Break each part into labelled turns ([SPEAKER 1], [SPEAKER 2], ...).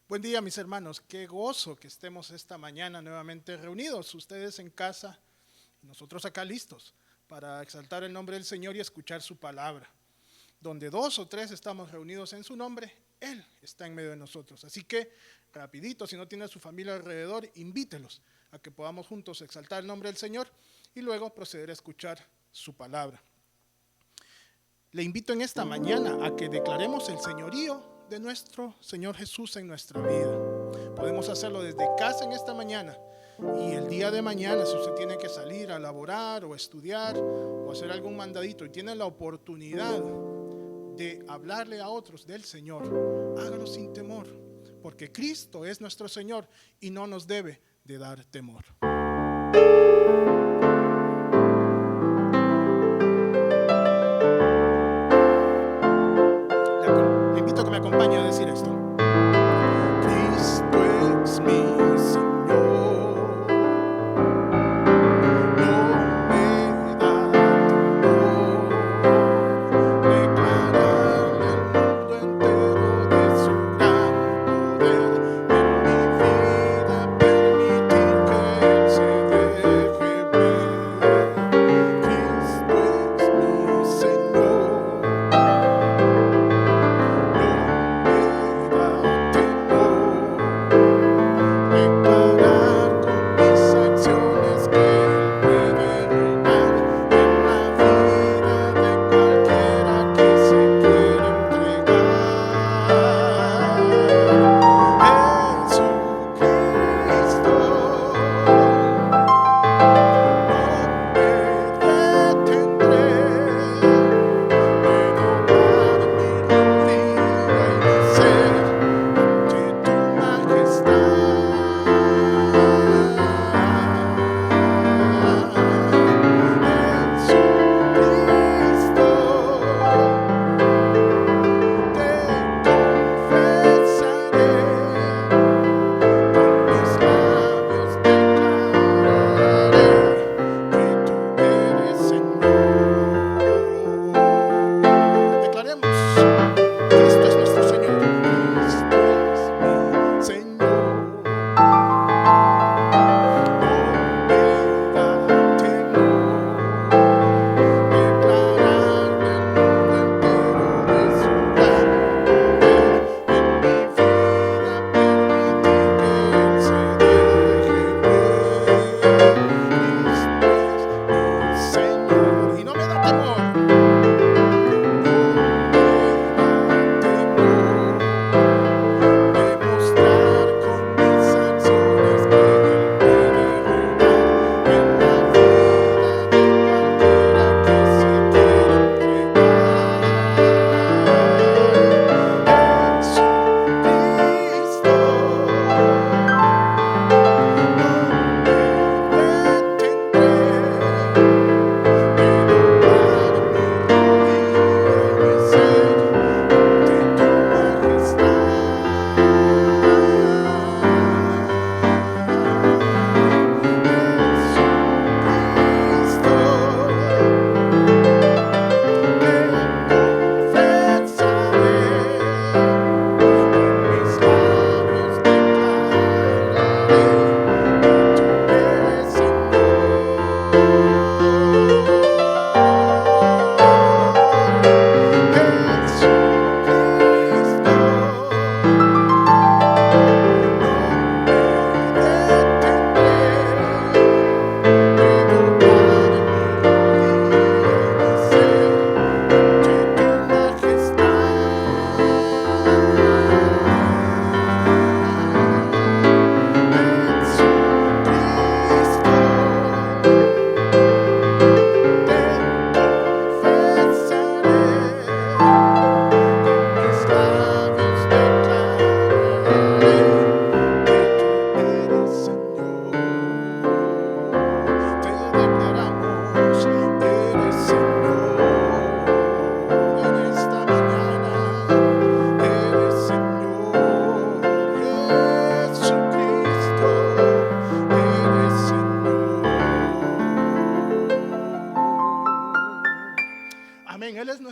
[SPEAKER 1] Buen día, mis hermanos. Qué gozo que estemos esta mañana nuevamente reunidos, ustedes en casa y nosotros acá listos para exaltar el nombre del Señor y escuchar su palabra. Donde dos o tres estamos reunidos en su nombre, Él está en medio de nosotros. Así que, rapidito, si no tiene a su familia alrededor, invítelos a que podamos juntos exaltar el nombre del Señor y luego proceder a escuchar su palabra. Le invito en esta mañana a que declaremos el señorío de nuestro Señor Jesús en nuestra vida. Podemos hacerlo desde casa en esta mañana y el día de mañana, si usted tiene que salir a laborar o estudiar o hacer algún mandadito y tiene la oportunidad de hablarle a otros del Señor, hágalo sin temor, porque Cristo es nuestro Señor y no nos debe de dar temor. Le invito a que me acompañe a decir esto. Cristo es mi Señor, no me da temor declararle al mundo entero de su gran poder en mi vida, permitir que Él se deje ver.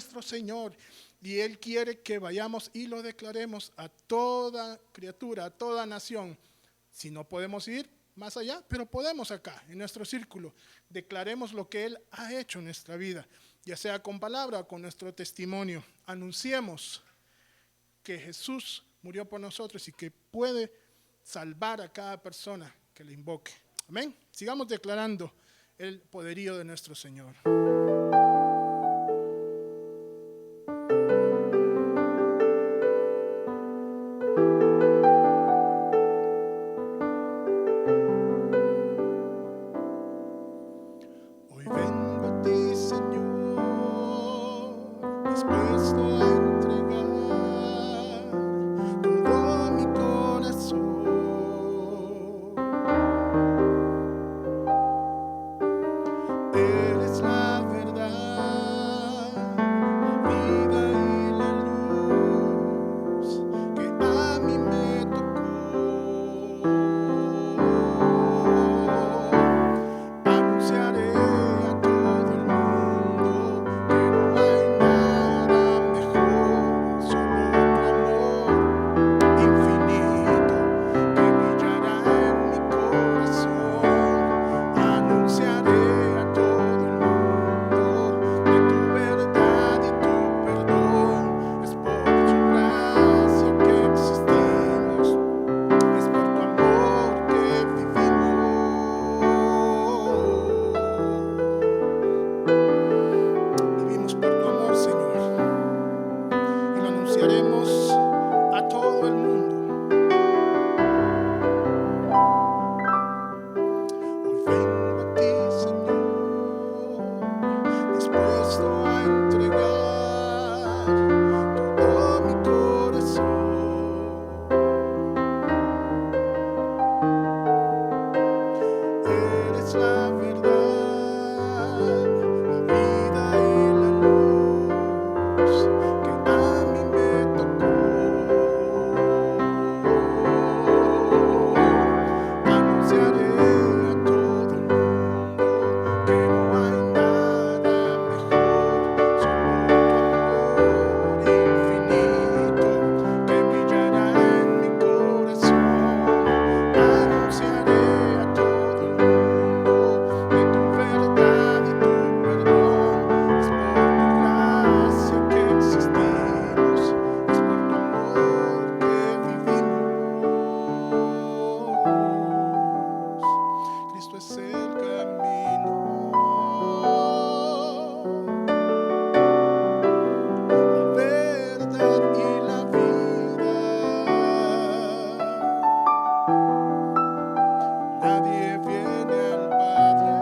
[SPEAKER 1] nuestro Señor y Él quiere que vayamos y lo declaremos a toda criatura, a toda nación. Si no podemos ir más allá, pero podemos acá, en nuestro círculo, declaremos lo que Él ha hecho en nuestra vida, ya sea con palabra o con nuestro testimonio. Anunciemos que Jesús murió por nosotros y que puede salvar a cada persona que le invoque. Amén. Sigamos declarando el poderío de nuestro Señor. Hoy vengo a ti, Señor, dispuesto a entregar todo mi corazón. Eres la verdad, la vida y la luz que a mí me tocó. Anunciaré a todo el mundo que no hay nada mejor, solo tu amor infinito que brillará en mi corazón. Anunciaré a todo el mundo de tu verdad y tu perdón. Es por tu gracia que existimos, es por tu amor que vivimos por tu amor, Señor, y lo anunciaremos a todo el mundo. Hoy vengo a ti, Señor, dispuesto a entregar todo mi corazón. Eres la verdad, la vida y la luz que a mí me tocó. Anunciaré a todo el mundo que no hay nada mejor, solo tu amor infinito que brillará en mi corazón. Anunciaré a todo el mundo de tu verdad y tu perdón. Es por tu gracia que existimos, es por tu amor que vivimos. Cristo es el camino, la verdad y la vida. Nadie viene al Padre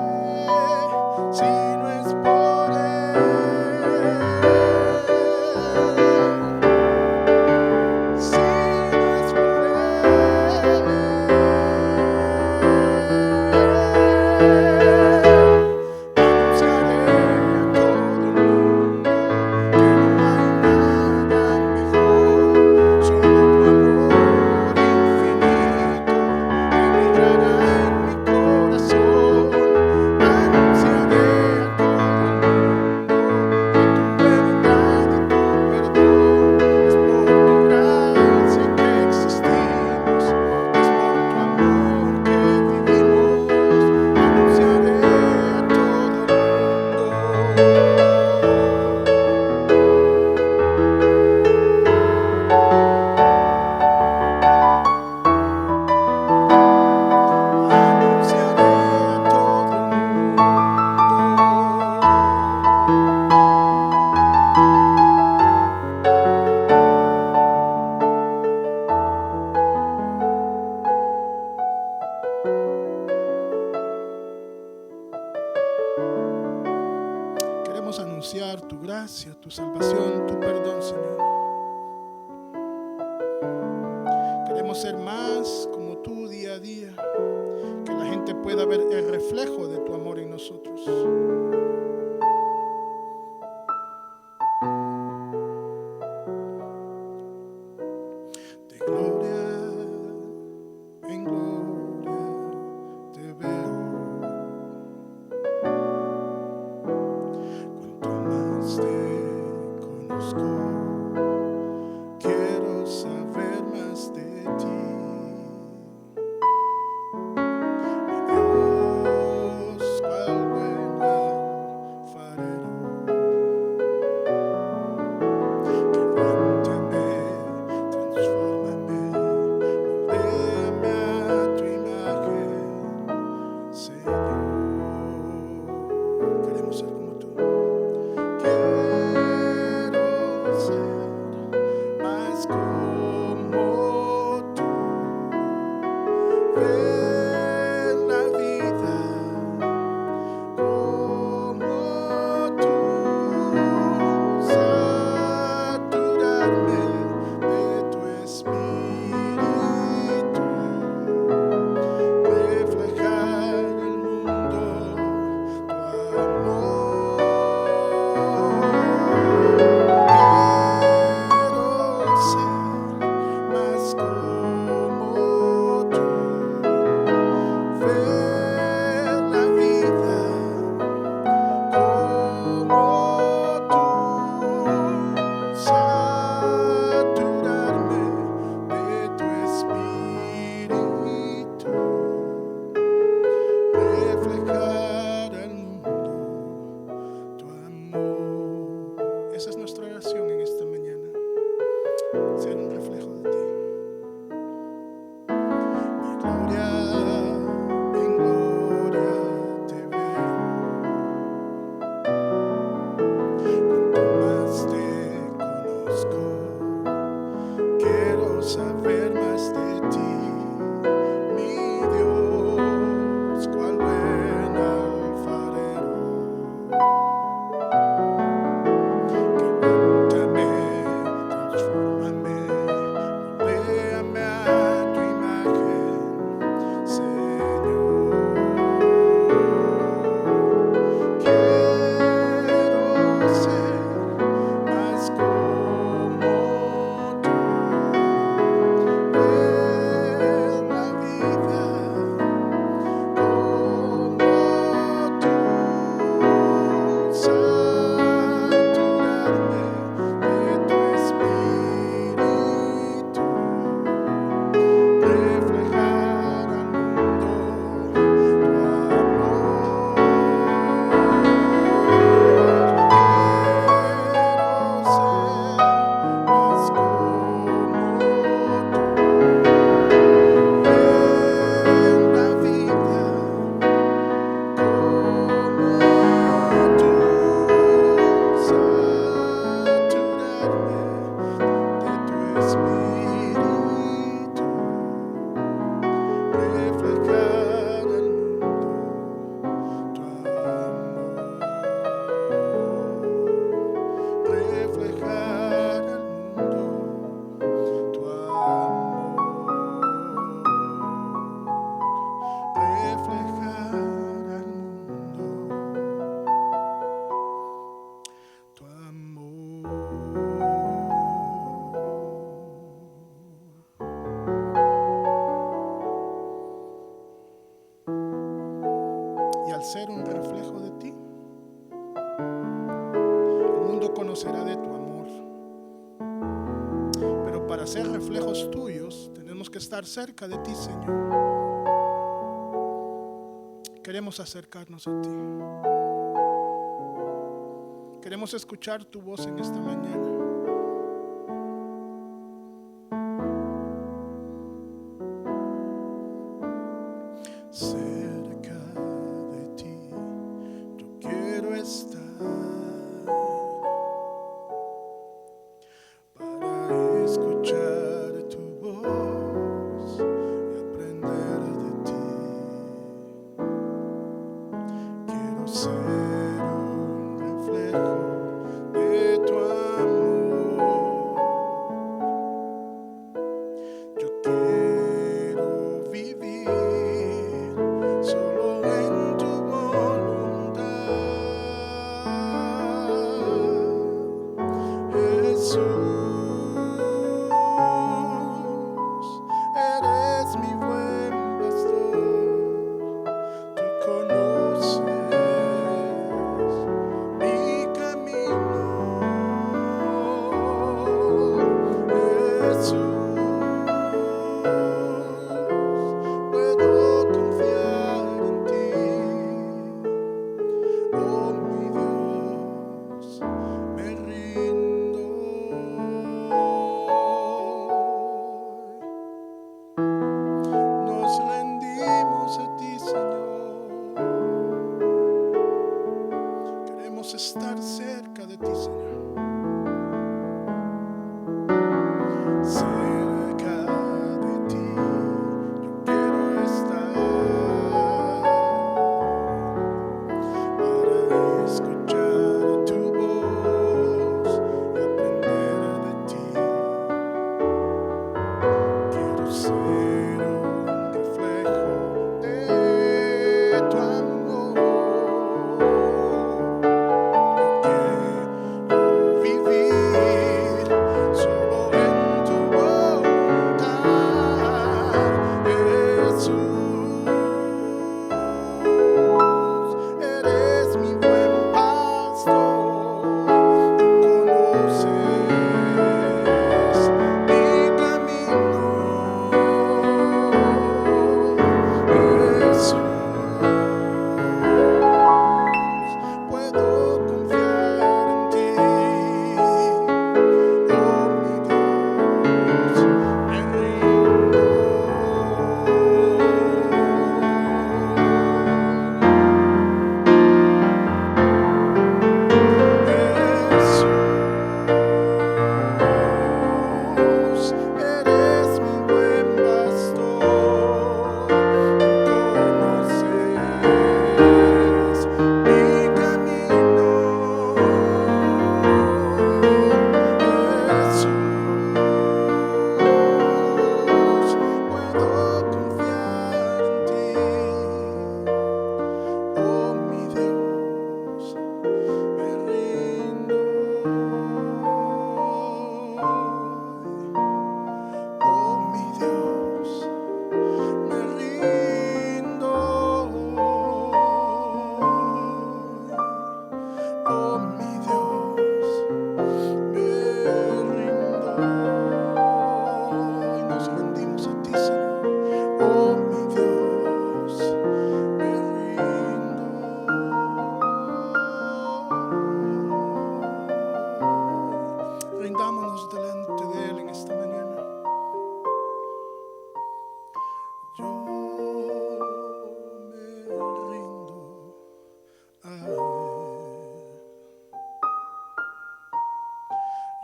[SPEAKER 1] si no es por Él. Si no es por Él. Anunciaré a todo el mundo que no hay nada mejor, solo tu amor infinito que brillará en mi corazón. Anunciaré a todo el mundo de tu verdad y tu perdón. Es por tu gracia que existimos, es por tu amor que vivimos. Anunciaré a todo el mundo. Anunciaré a todo el mundo. Queremos anunciar tu gracia, tu salvación, tu perdón, Señor. Queremos ser más como tú día a día, que la gente pueda ver el reflejo de tu amor en nosotros. De gloria en gloria te veo. Cuanto más te quiero saber más de ti. Mi Dios, cuál buen alfarero, quebrántame, transfórmame, moldéame a tu imagen, Señor. Queremos ser como tú. Quiero ser más como tú. Ver la vida como tú. Saturarme de tu espíritu. Reflejar al mundo tu amor. Quiero ser más como tú, ver la vida como tú, saturarme de tu espíritu, reflejar al mundo tu amor. Esa es nuestra oración en esta mañana, ser un reflejo de ti. De gloria en gloria te veo, cuanto más te conozco, quiero saber más de ti. Mi Dios, cuál buen alfarero, quebrántame, transfórmame, moldéame a tu imagen, Señor. Quiero ser más como tú, ver la vida como tú, saturarme de tu espíritu, reflejar al mundo tu amor. Quiero ser más como tú, ver la vida como tú, saturarme de tu espíritu, reflejar al mundo tu amor, reflejar al mundo tu amor, reflejar al mundo tu amor. Y al ser un reflejo de ti, el mundo conocerá de tu amor. Pero para ser reflejos tuyos, tenemos que estar cerca de ti, Señor. Queremos acercarnos a ti. Queremos escuchar tu voz en esta mañana. Cerca de ti yo quiero estar, para escuchar tu voz y aprender de ti. Quiero ser un reflejo de tu amor.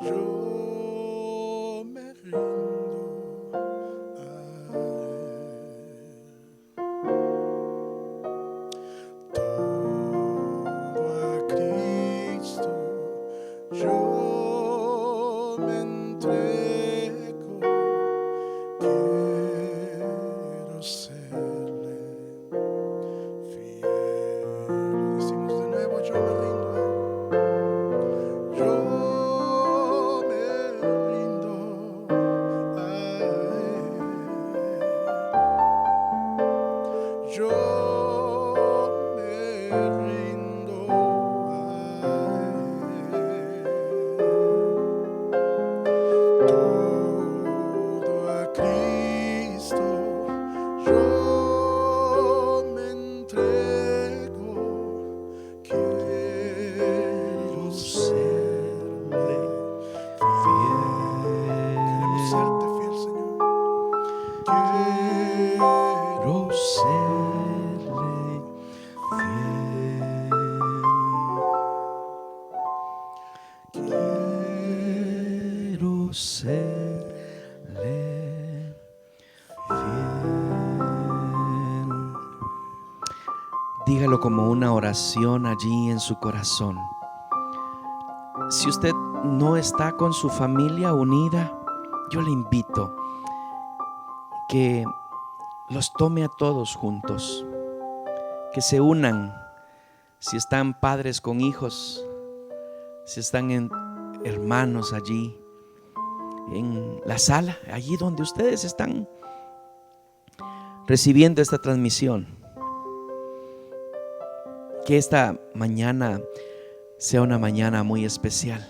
[SPEAKER 1] yo me rindo a Él. Todo a Cristo yo me entrego. Quiero serle fiel. Lo decimos de nuevo, yo me rindo a Él. Yo me rindo a Él. Yo me rindo a Él. Todo a Cristo yo me entrego. Quiero serle fiel. Queremos serte fiel, Señor. Quiero
[SPEAKER 2] serle fiel. Quiero serle fiel. Dígalo como una oración allí en su corazón. Si usted no está con su familia unida, yo le invito que los tome a todos juntos, que se unan. Si están padres con hijos, si están hermanos allí en la sala, allí donde ustedes están recibiendo esta transmisión, que esta mañana sea una mañana muy especial,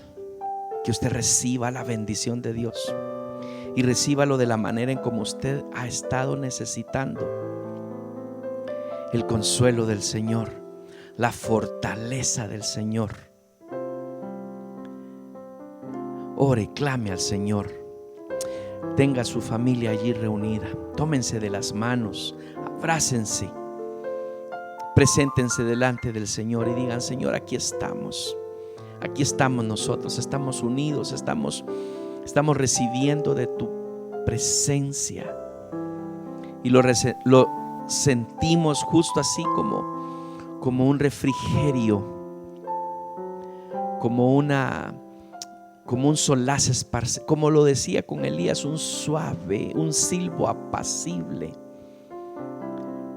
[SPEAKER 2] que usted reciba la bendición de Dios y recíbalo de la manera en como usted ha estado necesitando. El consuelo del Señor, la fortaleza del Señor. Ore, clame al Señor. Tenga a su familia allí reunida. Tómense de las manos, abrácense, preséntense delante del Señor y digan: Señor, aquí estamos nosotros, estamos unidos, estamos recibiendo de tu presencia y lo sentimos justo así como un refrigerio, como un solaz esparcido, como lo decía con Elías, un silbo apacible.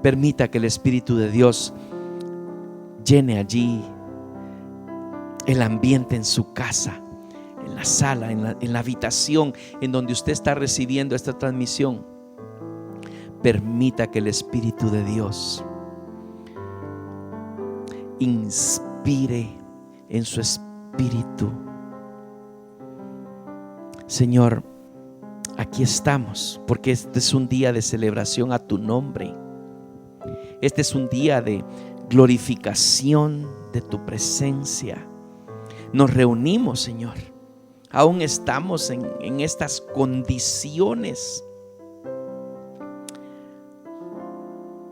[SPEAKER 2] Permita que el Espíritu de Dios llene allí el ambiente en su casa, en la sala, en la habitación en donde usted está recibiendo esta transmisión. Permita que el Espíritu de Dios inspire en su espíritu. Señor, aquí estamos porque este es un día de celebración a tu nombre. Este es un día de glorificación de tu presencia. Nos reunimos, Señor. Aún estamos en estas condiciones,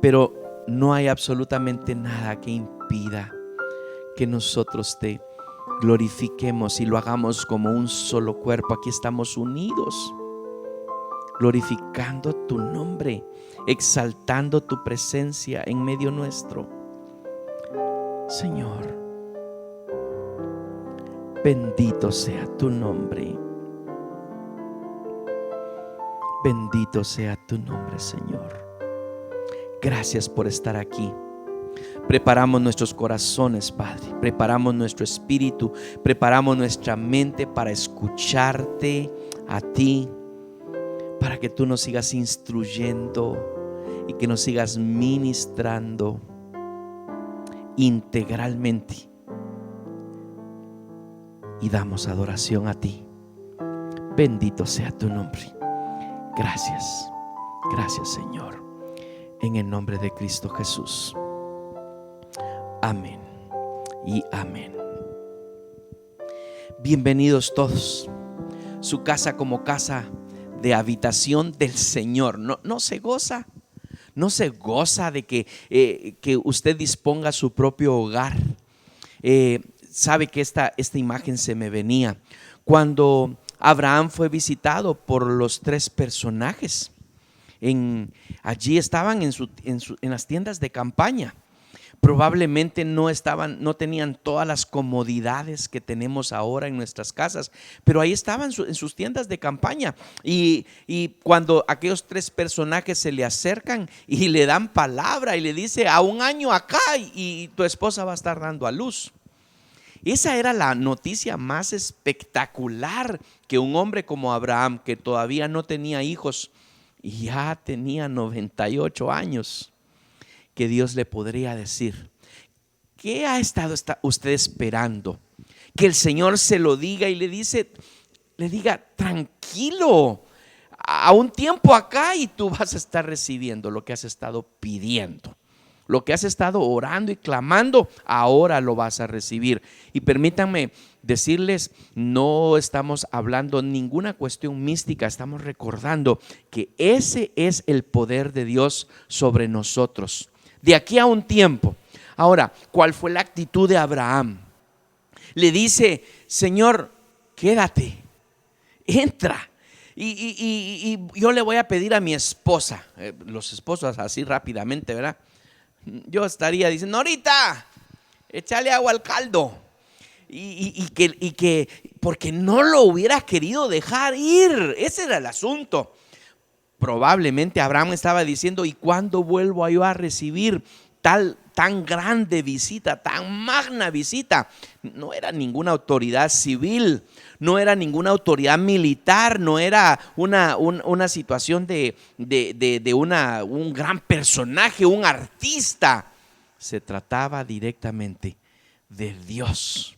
[SPEAKER 2] pero no hay absolutamente nada que impida que nosotros te glorifiquemos y lo hagamos como un solo cuerpo. Aquí estamos unidos, glorificando tu nombre, exaltando tu presencia en medio nuestro. Señor, bendito sea tu nombre. Bendito sea tu nombre, Señor. Gracias por estar aquí. Preparamos nuestros corazones, Padre. Preparamos nuestro espíritu. Preparamos nuestra mente para escucharte a ti, para que tú nos sigas instruyendo y que nos sigas ministrando integralmente. Y damos adoración a ti. Bendito sea tu nombre. Gracias. Gracias, Señor. En el nombre de Cristo Jesús. Amén y amén. Bienvenidos todos. Su casa como casa de habitación del Señor. No se goza de que usted disponga su propio hogar. Sabe que esta imagen se me venía cuando Abraham fue visitado por los tres personajes. Allí estaban en las tiendas de campaña. Probablemente no tenían todas las comodidades que tenemos ahora en nuestras casas, pero ahí estaban en sus tiendas de campaña. Y cuando aquellos tres personajes se le acercan y le dan palabra y le dice: a un año acá y tu esposa va a estar dando a luz. Esa era la noticia más espectacular, que un hombre como Abraham, que todavía no tenía hijos y ya tenía 98 años, que Dios le podría decir: ¿qué ha estado usted esperando? Que el Señor se lo diga y le diga: tranquilo, a un tiempo acá y tú vas a estar recibiendo lo que has estado pidiendo. Lo que has estado orando y clamando, ahora lo vas a recibir. Y permítanme decirles, no estamos hablando ninguna cuestión mística, estamos recordando que ese es el poder de Dios sobre nosotros, de aquí a un tiempo. Ahora, ¿cuál fue la actitud de Abraham? Le dice: Señor, quédate, entra. Y yo le voy a pedir a mi esposa, los esposos así rápidamente, ¿verdad? Yo estaría diciendo: ahorita, échale agua al caldo. Y que porque no lo hubiera querido dejar ir. Ese era el asunto. Probablemente Abraham estaba diciendo: ¿y cuándo vuelvo yo a recibir tan grande visita, tan magna visita? No era ninguna autoridad civil, no era ninguna autoridad militar, no era una situación de un gran personaje, un artista. Se trataba directamente de Dios.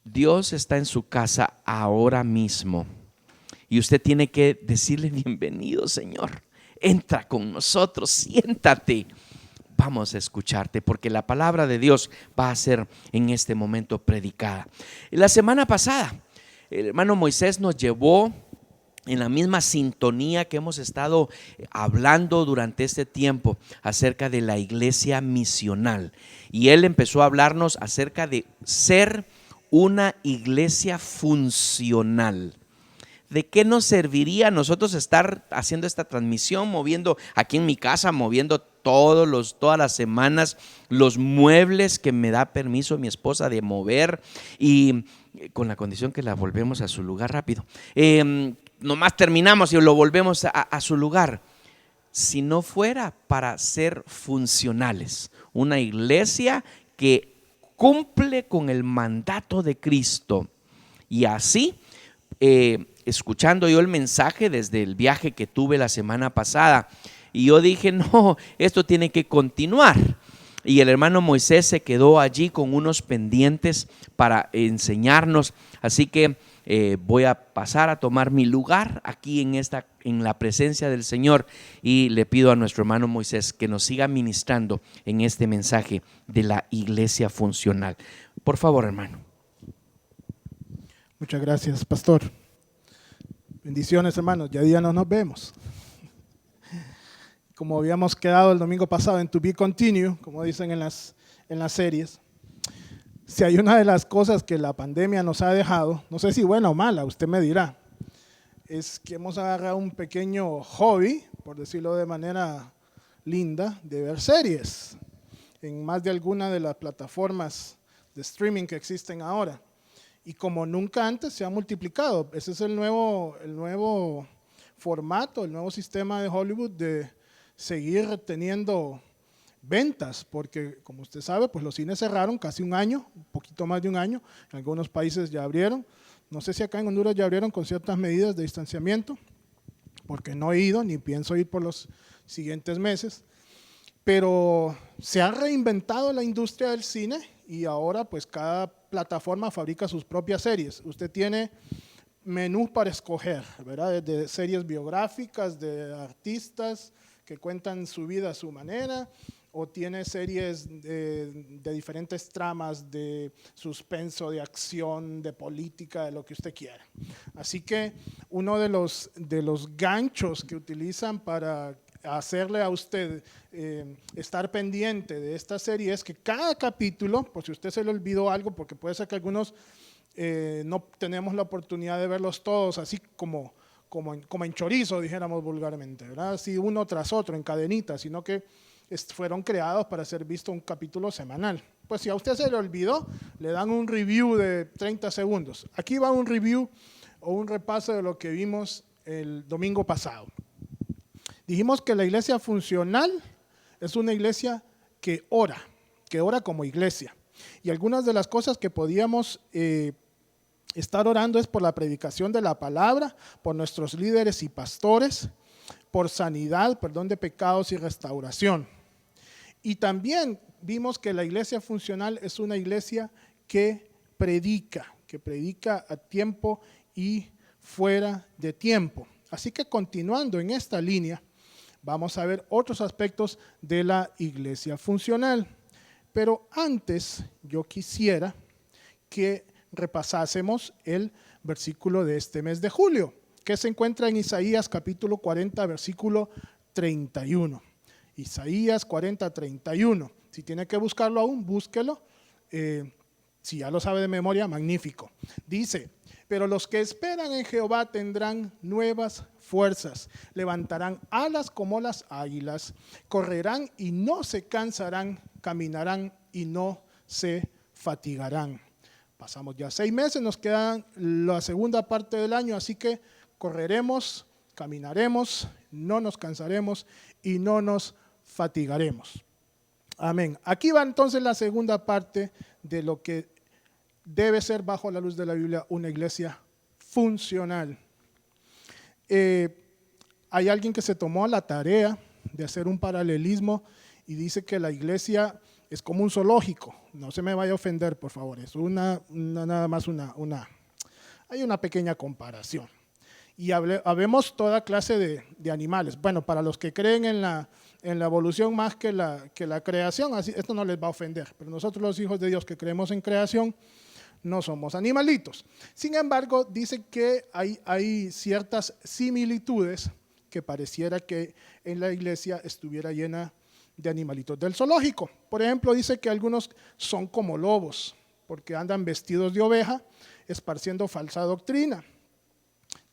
[SPEAKER 2] Dios está en su casa ahora mismo. Y usted tiene que decirle: bienvenido, Señor, entra con nosotros, siéntate, vamos a escucharte, porque la palabra de Dios va a ser en este momento predicada. La semana pasada el hermano Moisés nos llevó en la misma sintonía que hemos estado hablando durante este tiempo acerca de la iglesia misional, y él empezó a hablarnos acerca de ser una iglesia funcional. ¿De qué nos serviría a nosotros estar haciendo esta transmisión, moviendo aquí en mi casa, moviendo todas las semanas los muebles que me da permiso mi esposa de mover, y con la condición que la volvemos a su lugar rápido? Nomás terminamos y lo volvemos a su lugar. Si no fuera para ser funcionales, una iglesia que cumple con el mandato de Cristo. Y así, escuchando yo el mensaje desde el viaje que tuve la semana pasada, y yo dije: no, esto tiene que continuar. Y el hermano Moisés se quedó allí con unos pendientes para enseñarnos, así que voy a pasar a tomar mi lugar aquí en la presencia del Señor, y le pido a nuestro hermano Moisés que nos siga ministrando en este mensaje de la iglesia funcional. Por favor, hermano.
[SPEAKER 1] Muchas gracias, pastor. Bendiciones, hermanos. Ya no nos vemos. Como habíamos quedado el domingo pasado en To Be Continue, como dicen en las series, si hay una de las cosas que la pandemia nos ha dejado, no sé si buena o mala, usted me dirá, es que hemos agarrado un pequeño hobby, por decirlo de manera linda, de ver series en más de alguna de las plataformas de streaming que existen ahora. Y como nunca antes se ha multiplicado. Ese es el nuevo formato, el nuevo sistema de Hollywood de seguir teniendo ventas, porque como usted sabe, pues los cines cerraron casi un año, un poquito más de un año. En algunos países ya abrieron. No sé si acá en Honduras ya abrieron con ciertas medidas de distanciamiento, porque no he ido ni pienso ir por los siguientes meses. Pero se ha reinventado la industria del cine y ahora pues cada plataforma fabrica sus propias series. Usted tiene menús para escoger, ¿verdad? De series biográficas, de artistas que cuentan su vida a su manera, o tiene series de diferentes tramas de suspenso, de acción, de política, de lo que usted quiera. Así que uno de los ganchos que utilizan para hacerle a usted estar pendiente de esta serie es que cada capítulo, por si usted se le olvidó algo, porque puede ser que algunos no tenemos la oportunidad de verlos todos así como en chorizo, dijéramos vulgarmente, ¿verdad? Así uno tras otro, en cadenitas, sino que fueron creados para ser visto un capítulo semanal. Pues si a usted se le olvidó, le dan un review de 30 segundos. Aquí va un review o un repaso de lo que vimos el domingo pasado. Dijimos que la iglesia funcional es una iglesia que ora como iglesia. Y algunas de las cosas que podíamos estar orando es por la predicación de la palabra, por nuestros líderes y pastores, por sanidad, perdón de pecados y restauración. Y también vimos que la iglesia funcional es una iglesia que predica a tiempo y fuera de tiempo. Así que continuando en esta línea, vamos a ver otros aspectos de la iglesia funcional. Pero antes yo quisiera que repasásemos el versículo de este mes de julio, que se encuentra en Isaías capítulo 40, versículo 31. Isaías 40, 31. Si tiene que buscarlo aún, búsquelo. Si ya lo sabe de memoria, magnífico. Dice: pero los que esperan en Jehová tendrán nuevas fuerzas, levantarán alas como las águilas, correrán y no se cansarán, caminarán y no se fatigarán. Pasamos ya 6 meses, nos queda la segunda parte del año, así que correremos, caminaremos, no nos cansaremos y no nos fatigaremos. Amén. Aquí va entonces la segunda parte de lo que debe ser, bajo la luz de la Biblia, una iglesia funcional. Hay alguien que se tomó la tarea de hacer un paralelismo y dice que la iglesia es como un zoológico. No se me vaya a ofender, por favor. Es nada más hay una pequeña comparación. Y habemos toda clase de animales. Bueno, para los que creen en la evolución más que la creación, así, esto no les va a ofender. Pero nosotros los hijos de Dios que creemos en creación, no somos animalitos. Sin embargo, dice que hay ciertas similitudes que pareciera que en la iglesia estuviera llena de animalitos del zoológico. Por ejemplo, dice que algunos son como lobos, porque andan vestidos de oveja, esparciendo falsa doctrina.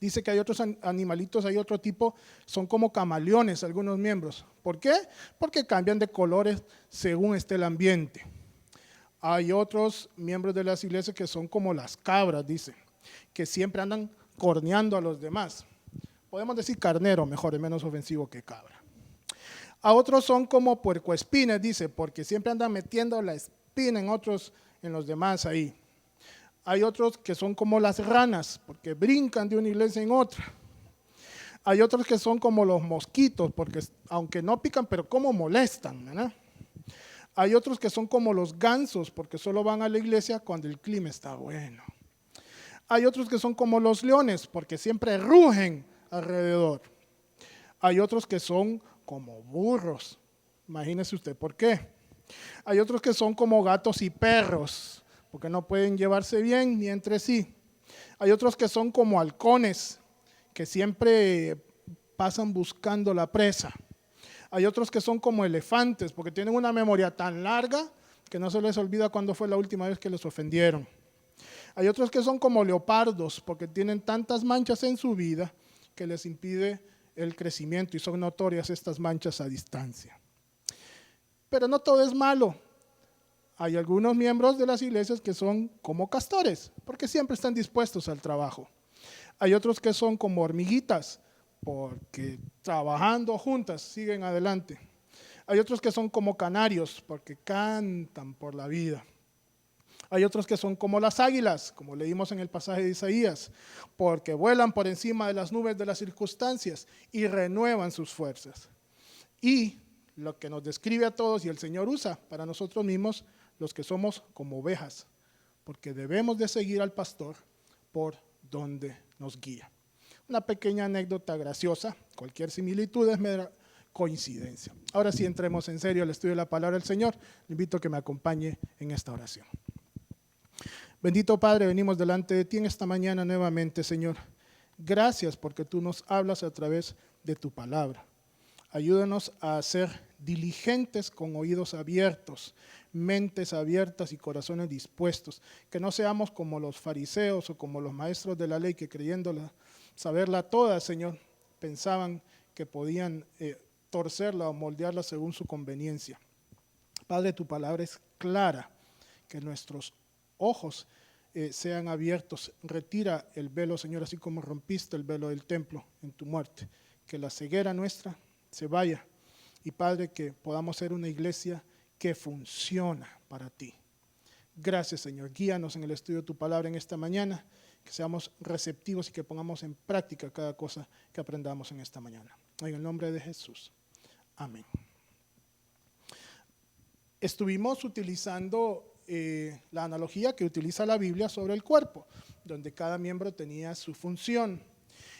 [SPEAKER 1] Dice que hay otros animalitos, hay otro tipo, son como camaleones algunos miembros. ¿Por qué? Porque cambian de colores según esté el ambiente. Hay otros miembros de las iglesias que son como las cabras, dice, que siempre andan corneando a los demás. Podemos decir carnero, mejor, es menos ofensivo que cabra. A otros son como puercoespines, dice, porque siempre andan metiendo la espina en los demás ahí. Hay otros que son como las ranas, porque brincan de una iglesia en otra. Hay otros que son como los mosquitos, porque aunque no pican, pero como molestan, ¿verdad? Hay otros que son como los gansos, porque solo van a la iglesia cuando el clima está bueno. Hay otros que son como los leones, porque siempre rugen alrededor. Hay otros que son como burros. Imagínese usted por qué. Hay otros que son como gatos y perros, porque no pueden llevarse bien ni entre sí. Hay otros que son como halcones, que siempre pasan buscando la presa. Hay otros que son como elefantes, porque tienen una memoria tan larga que no se les olvida cuándo fue la última vez que les ofendieron. Hay otros que son como leopardos, porque tienen tantas manchas en su vida que les impide el crecimiento y son notorias estas manchas a distancia. Pero no todo es malo. Hay algunos miembros de las iglesias que son como castores, porque siempre están dispuestos al trabajo. Hay otros que son como hormiguitas, porque trabajando juntas siguen adelante. Hay otros que son como canarios, porque cantan por la vida. Hay otros que son como las águilas, como leímos en el pasaje de Isaías, porque vuelan por encima de las nubes de las circunstancias y renuevan sus fuerzas. Y lo que nos describe a todos y el Señor usa para nosotros mismos, los que somos como ovejas, porque debemos de seguir al pastor por donde nos guía. Una pequeña anécdota graciosa, cualquier similitud es mera coincidencia. Ahora sí, entremos en serio al estudio de la palabra del Señor. Le invito a que me acompañe en esta oración. Bendito Padre, venimos delante de ti en esta mañana nuevamente, Señor. Gracias porque tú nos hablas a través de tu palabra. Ayúdanos a ser diligentes con oídos abiertos, mentes abiertas y corazones dispuestos. Que no seamos como los fariseos o como los maestros de la ley que creyéndola, saberla toda, Señor, pensaban que podían torcerla o moldearla según su conveniencia. Padre, tu palabra es clara, que nuestros ojos sean abiertos. Retira el velo, Señor, así como rompiste el velo del templo en tu muerte. Que la ceguera nuestra se vaya. Y Padre, que podamos ser una iglesia que funciona para ti. Gracias, Señor. Guíanos en el estudio de tu palabra en esta mañana. Que seamos receptivos y que pongamos en práctica cada cosa que aprendamos en esta mañana. En el nombre de Jesús. Amén. Estuvimos utilizando la analogía que utiliza la Biblia sobre el cuerpo, donde cada miembro tenía su función.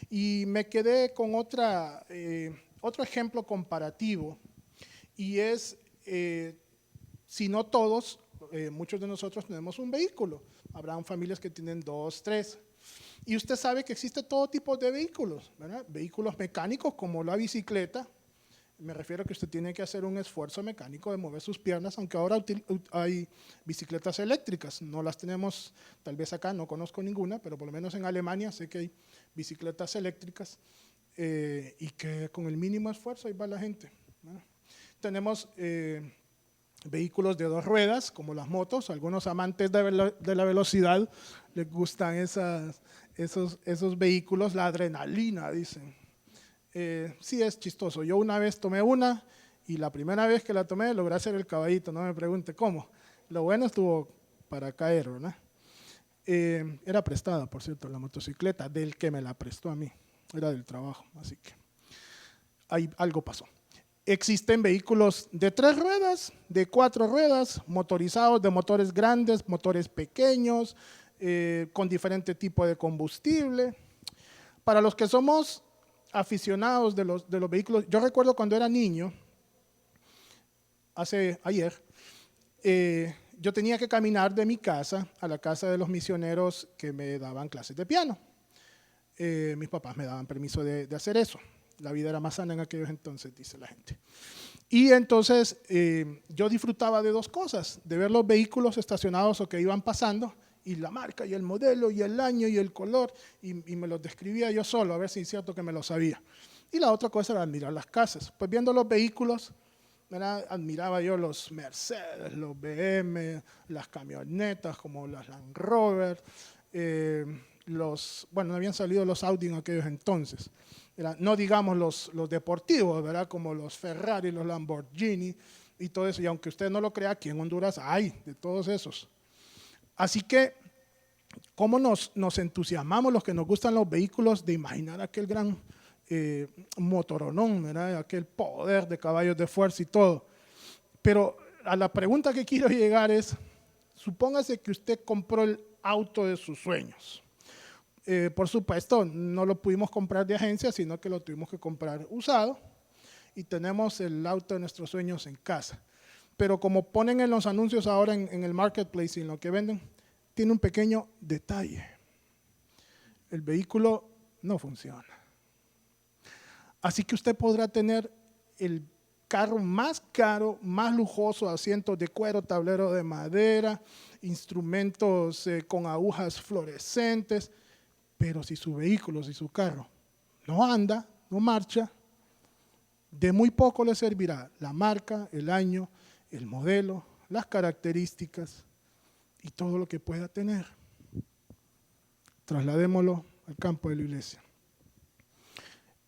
[SPEAKER 1] Y me quedé con otro ejemplo comparativo, y es, si no todos, muchos de nosotros tenemos un vehículo. Habrán familias que tienen 2, 3. Y usted sabe que existe todo tipo de vehículos, ¿verdad? Vehículos mecánicos como la bicicleta. Me refiero a que usted tiene que hacer un esfuerzo mecánico de mover sus piernas, aunque ahora hay bicicletas eléctricas. No las tenemos, tal vez acá, no conozco ninguna, pero por lo menos en Alemania sé que hay bicicletas eléctricas y que con el mínimo esfuerzo ahí va la gente, ¿no? Tenemos vehículos de 2 ruedas, como las motos. Algunos amantes de la velocidad les gustan esos vehículos, la adrenalina, dicen. Sí, es chistoso. Yo una vez tomé una y la primera vez que la tomé logré hacer el caballito, no me pregunte cómo. Lo bueno estuvo para caer, ¿verdad? Era prestada, por cierto, la motocicleta, del que me la prestó a mí. Era del trabajo, así que ahí algo pasó. Existen vehículos de 3 ruedas, de 4 ruedas, motorizados, de motores grandes, motores pequeños, con diferente tipo de combustible. Para los que somos aficionados de los vehículos, yo recuerdo cuando era niño, ayer, yo tenía que caminar de mi casa a la casa de los misioneros que me daban clases de piano. Mis papás me daban permiso de hacer eso. La vida era más sana en aquellos entonces, dice la gente. Y entonces yo disfrutaba de 2 cosas, de ver los vehículos estacionados o que iban pasando, y la marca, y el modelo, y el año, y el color, y me los describía yo solo, a ver si es cierto que me lo sabía. Y la otra cosa era admirar las casas. Pues viendo los vehículos, ¿verdad? Admiraba yo los Mercedes, los BM, las camionetas como las Land Rover, no habían salido los Audi en aquellos entonces. No digamos los deportivos, ¿verdad? Como los Ferrari, los Lamborghini y todo eso. Y aunque usted no lo crea, aquí en Honduras hay de todos esos. Así que, ¿cómo nos entusiasmamos los que nos gustan los vehículos de imaginar aquel gran motoronón, ¿verdad? Aquel poder de caballos de fuerza y todo? Pero a la pregunta que quiero llegar es, supóngase que usted compró el auto de sus sueños. Por supuesto, no lo pudimos comprar de agencia, sino que lo tuvimos que comprar usado, y tenemos el auto de nuestros sueños en casa. Pero como ponen en los anuncios ahora en el marketplace y en lo que venden, tiene un pequeño detalle. El vehículo no funciona. Así que usted podrá tener el carro más caro, más lujoso, asientos de cuero, tablero de madera, instrumentos con agujas fluorescentes, pero si su vehículo, si su carro no anda, no marcha, de muy poco le servirá la marca, el año, el modelo, las características y todo lo que pueda tener. Trasladémoslo al campo de la iglesia.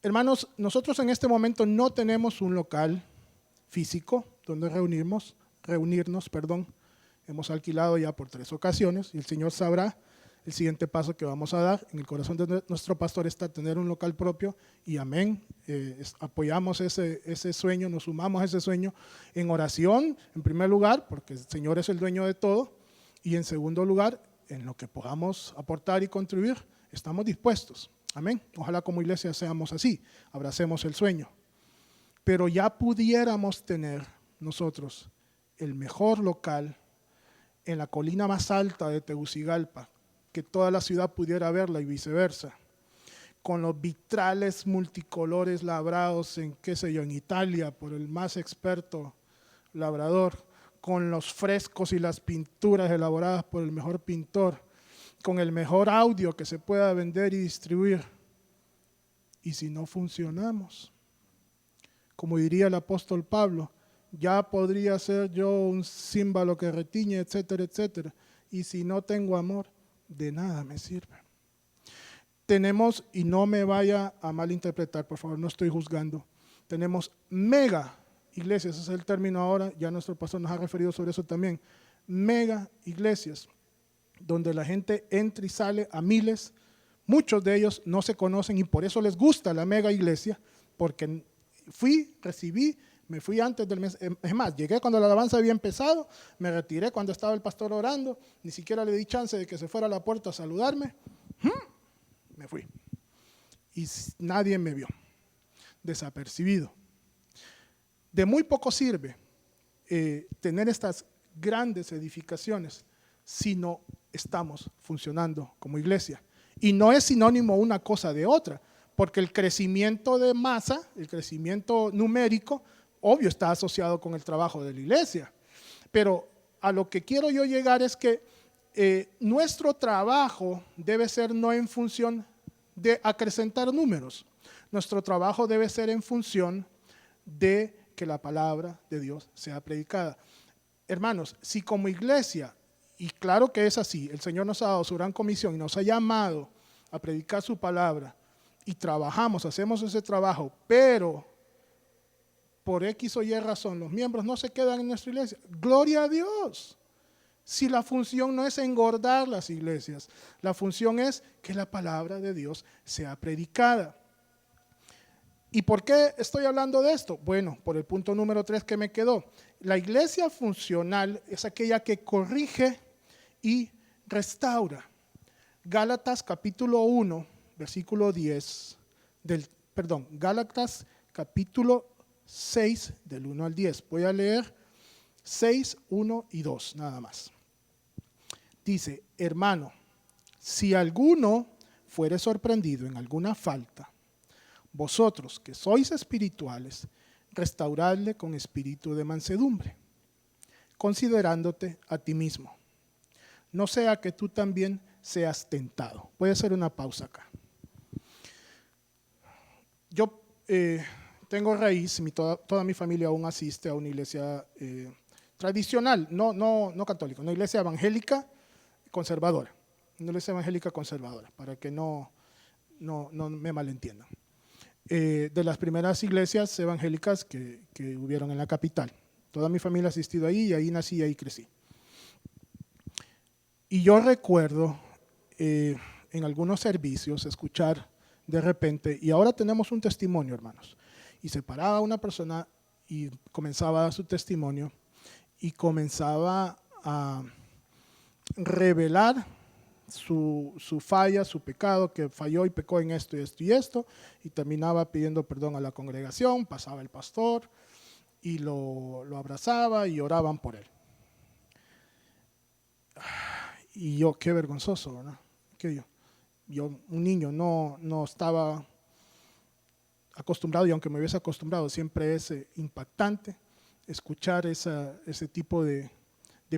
[SPEAKER 1] Hermanos, nosotros en este momento no tenemos un local físico donde reunirnos. Hemos alquilado ya por 3 ocasiones y el Señor sabrá el siguiente paso que vamos a dar. En el corazón de nuestro pastor está tener un local propio y amén, apoyamos ese sueño, nos sumamos a ese sueño en oración, en primer lugar, porque el Señor es el dueño de todo, y en segundo lugar, en lo que podamos aportar y contribuir, estamos dispuestos. Amén. Ojalá como iglesia seamos así, abracemos el sueño. Pero ya pudiéramos tener nosotros el mejor local en la colina más alta de Tegucigalpa, que toda la ciudad pudiera verla y viceversa, con los vitrales multicolores labrados en, qué sé yo, en Italia por el más experto labrador, con los frescos y las pinturas elaboradas por el mejor pintor, con el mejor audio que se pueda vender y distribuir. Y si no funcionamos, como diría el apóstol Pablo, ya podría ser yo un címbalo que retiñe, etcétera, etcétera. Y si no tengo amor, de nada me sirve. Tenemos, y no me vaya a malinterpretar, por favor, no estoy juzgando, tenemos mega iglesias, ese es el término ahora, ya nuestro pastor nos ha referido sobre eso también, mega iglesias, donde la gente entra y sale a miles, muchos de ellos no se conocen y por eso les gusta la mega iglesia, porque fui, recibí, me fui antes del mes, es más, llegué cuando la alabanza había empezado, me retiré cuando estaba el pastor orando, ni siquiera le di chance de que se fuera a la puerta a saludarme, me fui y nadie me vio, desapercibido. De muy poco sirve tener estas grandes edificaciones si no estamos funcionando como iglesia. Y no es sinónimo una cosa de otra, porque el crecimiento de masa, el crecimiento numérico, obvio está asociado con el trabajo de la iglesia. Pero a lo que quiero yo llegar es que nuestro trabajo debe ser no en función de acrecentar números. Nuestro trabajo debe ser en función de que la palabra de Dios sea predicada. Hermanos, si como iglesia, y claro que es así, el Señor nos ha dado su gran comisión y nos ha llamado a predicar su palabra y trabajamos, hacemos ese trabajo, pero por X o Y razón los miembros no se quedan en nuestra iglesia, gloria a Dios. Si la función no es engordar las iglesias, la función es que la palabra de Dios sea predicada. ¿Y por qué estoy hablando de esto? Bueno, por el punto número 3 que me quedó. La iglesia funcional es aquella que corrige y restaura. Gálatas capítulo 1, versículo 10, Gálatas capítulo 6, del 1 al 10. Voy a leer 6, 1 y 2, nada más. Dice, hermano, si alguno fuere sorprendido en alguna falta, vosotros que sois espirituales, restauradle con espíritu de mansedumbre, considerándote a ti mismo. No sea que tú también seas tentado. Voy a hacer una pausa acá. Yo tengo raíz, toda mi familia aún asiste a una iglesia tradicional, no católica, una iglesia evangélica conservadora, una iglesia evangélica conservadora, para que no me malentiendan. De las primeras iglesias evangélicas que hubieron en la capital. Toda mi familia ha asistido ahí y ahí nací y ahí crecí. Y yo recuerdo en algunos servicios escuchar de repente, y ahora tenemos un testimonio, hermanos, y se paraba una persona y comenzaba a dar su testimonio y comenzaba a revelar su falla, su pecado, que falló y pecó en esto y esto y esto, y terminaba pidiendo perdón a la congregación, pasaba el pastor y lo abrazaba y oraban por él. Y yo, qué vergonzoso, ¿verdad? Que yo, un niño, no estaba acostumbrado, y aunque me hubiese acostumbrado, siempre es impactante escuchar ese tipo de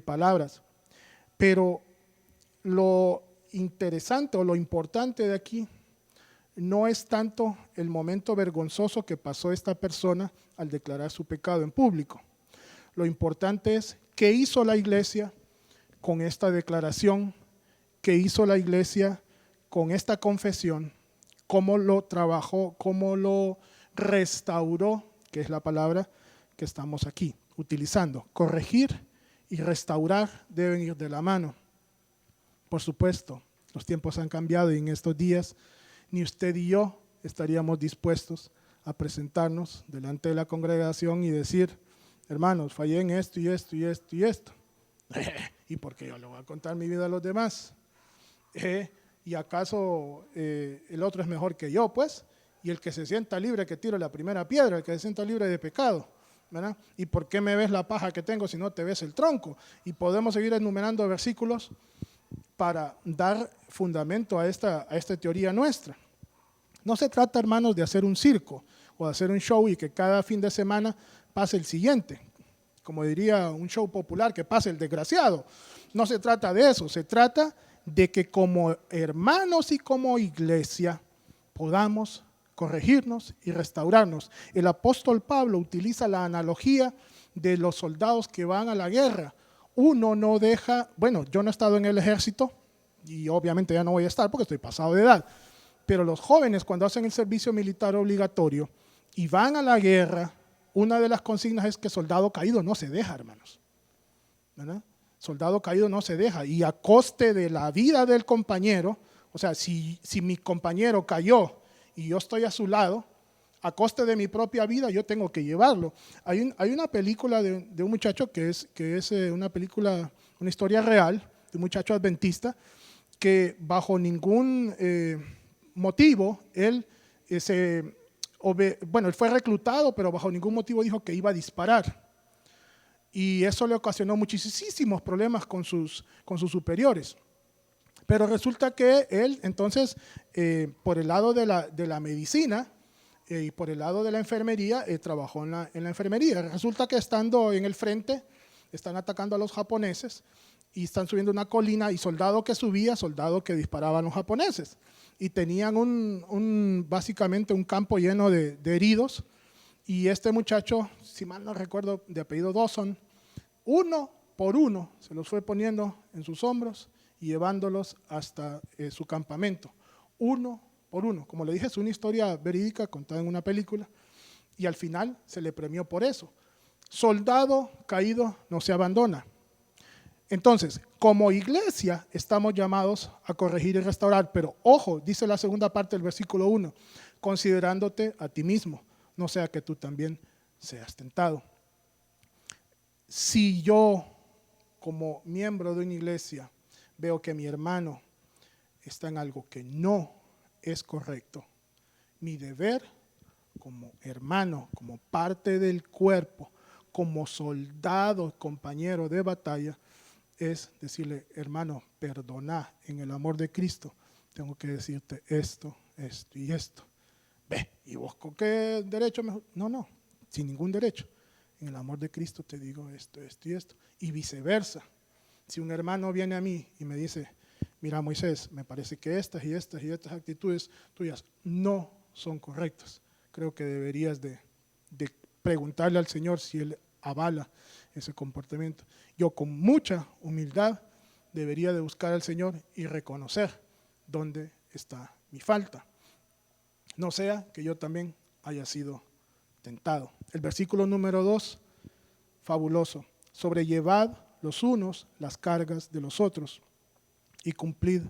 [SPEAKER 1] palabras. Pero lo interesante o lo importante de aquí no es tanto el momento vergonzoso que pasó esta persona al declarar su pecado en público. Lo importante es qué hizo la iglesia con esta declaración, qué hizo la iglesia con esta confesión, cómo lo trabajó, cómo lo restauró, que es la palabra que estamos aquí utilizando. Corregir y restaurar deben ir de la mano. Por supuesto, los tiempos han cambiado y en estos días ni usted y yo estaríamos dispuestos a presentarnos delante de la congregación y decir, hermanos, fallé en esto y esto y esto y esto. ¿Y por qué yo le voy a contar mi vida a los demás? ¿Y acaso el otro es mejor que yo, pues? Y el que se sienta libre que tire la primera piedra, el que se sienta libre de pecado, ¿verdad? ¿Y por qué me ves la paja que tengo si no te ves el tronco? Y podemos seguir enumerando versículos para dar fundamento a esta teoría nuestra. No se trata, hermanos, de hacer un circo o de hacer un show y que cada fin de semana pase el siguiente. Como diría un show popular, que pase el desgraciado. No se trata de eso, se trata de que como hermanos y como iglesia podamos corregirnos y restaurarnos. El apóstol Pablo utiliza la analogía de los soldados que van a la guerra. Uno no deja, bueno, yo no he estado en el ejército y obviamente ya no voy a estar porque estoy pasado de edad, pero los jóvenes cuando hacen el servicio militar obligatorio y van a la guerra, una de las consignas es que soldado caído no se deja, hermanos, ¿verdad? Soldado caído no se deja, y a coste de la vida del compañero, o sea, si mi compañero cayó y yo estoy a su lado, a coste de mi propia vida yo tengo que llevarlo. Hay una película de un muchacho que es una película, una historia real, de un muchacho adventista, que bajo ningún motivo, él fue reclutado, pero bajo ningún motivo dijo que iba a disparar. Y eso le ocasionó muchísimos problemas con sus superiores. Pero resulta que él, entonces, por el lado de la medicina y por el lado de la enfermería, trabajó en la enfermería. Resulta que estando en el frente, están atacando a los japoneses y están subiendo una colina y soldado que subía, soldado que disparaban los japoneses. Y tenían básicamente un campo lleno de heridos. Y este muchacho, si mal no recuerdo, de apellido Dawson, uno por uno se los fue poniendo en sus hombros y llevándolos hasta su campamento. Uno por uno. Como le dije, es una historia verídica contada en una película y al final se le premió por eso. Soldado caído no se abandona. Entonces, como iglesia estamos llamados a corregir y restaurar, pero ojo, dice la segunda parte del versículo 1, considerándote a ti mismo, no sea que tú también seas tentado. Si yo, como miembro de una iglesia, veo que mi hermano está en algo que no es correcto, mi deber como hermano, como parte del cuerpo, como soldado, compañero de batalla, es decirle, hermano, perdona en el amor de Cristo, tengo que decirte esto, esto y esto. Ve, ¿y vos con qué derecho? No, sin ningún derecho. En el amor de Cristo te digo esto, esto y esto. Y viceversa. Si un hermano viene a mí y me dice, mira Moisés, me parece que estas y estas y estas actitudes tuyas no son correctas. Creo que deberías de preguntarle al Señor si Él avala ese comportamiento. Yo con mucha humildad debería de buscar al Señor y reconocer dónde está mi falta. No sea que yo también haya sido tentado. El versículo número 2, fabuloso. Sobrellevad los unos las cargas de los otros y cumplid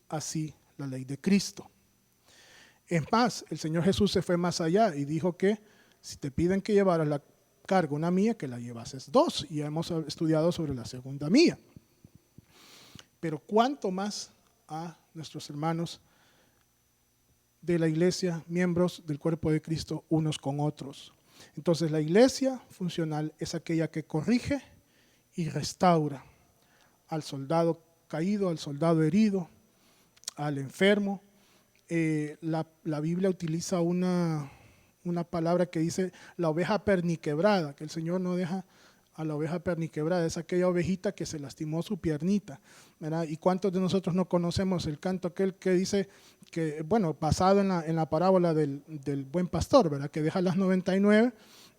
[SPEAKER 1] así la ley de Cristo. Es más, el Señor Jesús se fue más allá y dijo que si te piden que llevaras la carga una mía, que la llevases dos. Y hemos estudiado sobre la segunda mía. Pero cuánto más a nuestros hermanos de la iglesia, miembros del cuerpo de Cristo, unos con otros. Entonces la iglesia funcional es aquella que corrige y restaura al soldado caído, al soldado herido, al enfermo. La Biblia utiliza una palabra que dice la oveja perniquebrada, que el Señor no deja a la oveja perniquebrada, es aquella ovejita que se lastimó su piernita, ¿verdad? ¿Y cuántos de nosotros no conocemos el canto aquel que dice que, bueno, basado en la parábola del buen pastor, ¿verdad? Que deja las 99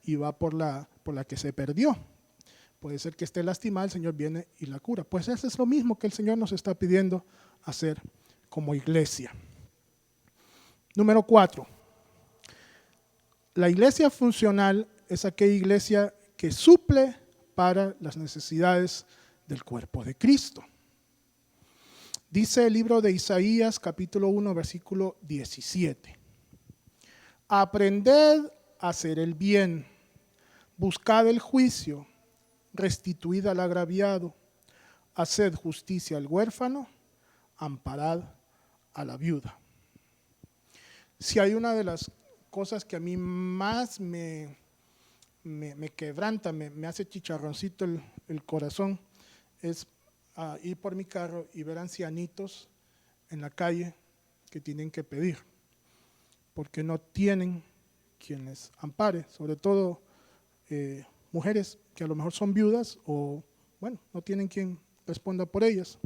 [SPEAKER 1] y va por la que se perdió? Puede ser que esté lastimada, el Señor viene y la cura. Pues eso es lo mismo que el Señor nos está pidiendo hacer como iglesia. Número 4. La iglesia funcional es aquella iglesia que suple para las necesidades del cuerpo de Cristo. Dice el libro de Isaías, capítulo 1, versículo 17. Aprended a hacer el bien, buscad el juicio, restituid al agraviado, haced justicia al huérfano, amparad a la viuda. Si hay una de las cosas que a mí más me quebranta, me hace chicharroncito el corazón, es ir por mi carro y ver ancianitos en la calle que tienen que pedir. porque no tienen quien les ampare, sobre todo mujeres que a lo mejor son viudas o, bueno, no tienen quien responda por ellas.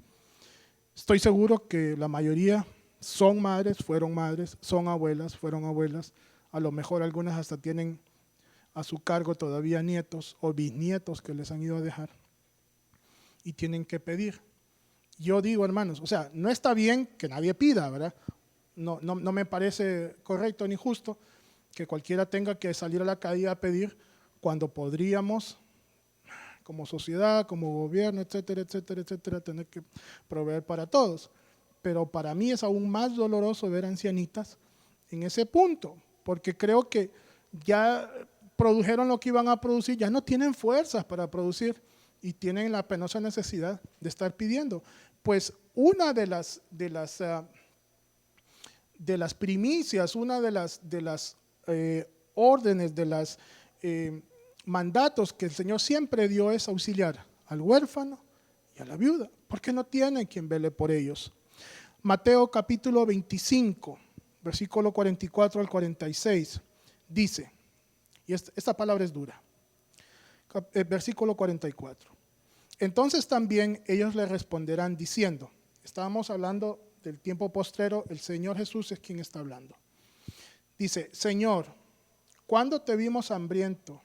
[SPEAKER 1] Estoy seguro que la mayoría son madres, son abuelas, fueron abuelas, a lo mejor algunas hasta tienen a su cargo todavía nietos o bisnietos que les han ido a dejar y tienen que pedir. Yo digo, hermanos, o sea, no está bien que nadie pida, ¿verdad? No me parece correcto ni justo que cualquiera tenga que salir a la calle a pedir cuando podríamos, como sociedad, como gobierno, etcétera, etcétera, etcétera, tener que proveer para todos. Pero para mí es aún más doloroso ver ancianitas en ese punto, porque creo que ya produjeron lo que iban a producir, ya no tienen fuerzas para producir y tienen la penosa necesidad de estar pidiendo. Pues una de las primicias, una de las órdenes, de los mandatos que el Señor siempre dio es auxiliar al huérfano y a la viuda, porque no tienen quien vele por ellos. Mateo capítulo 25, versículo 44 al 46, dice, y esta palabra es dura, versículo 44. Entonces también ellos le responderán diciendo, estábamos hablando del tiempo postrero, el Señor Jesús es quien está hablando. Dice, Señor, ¿cuándo te vimos hambriento,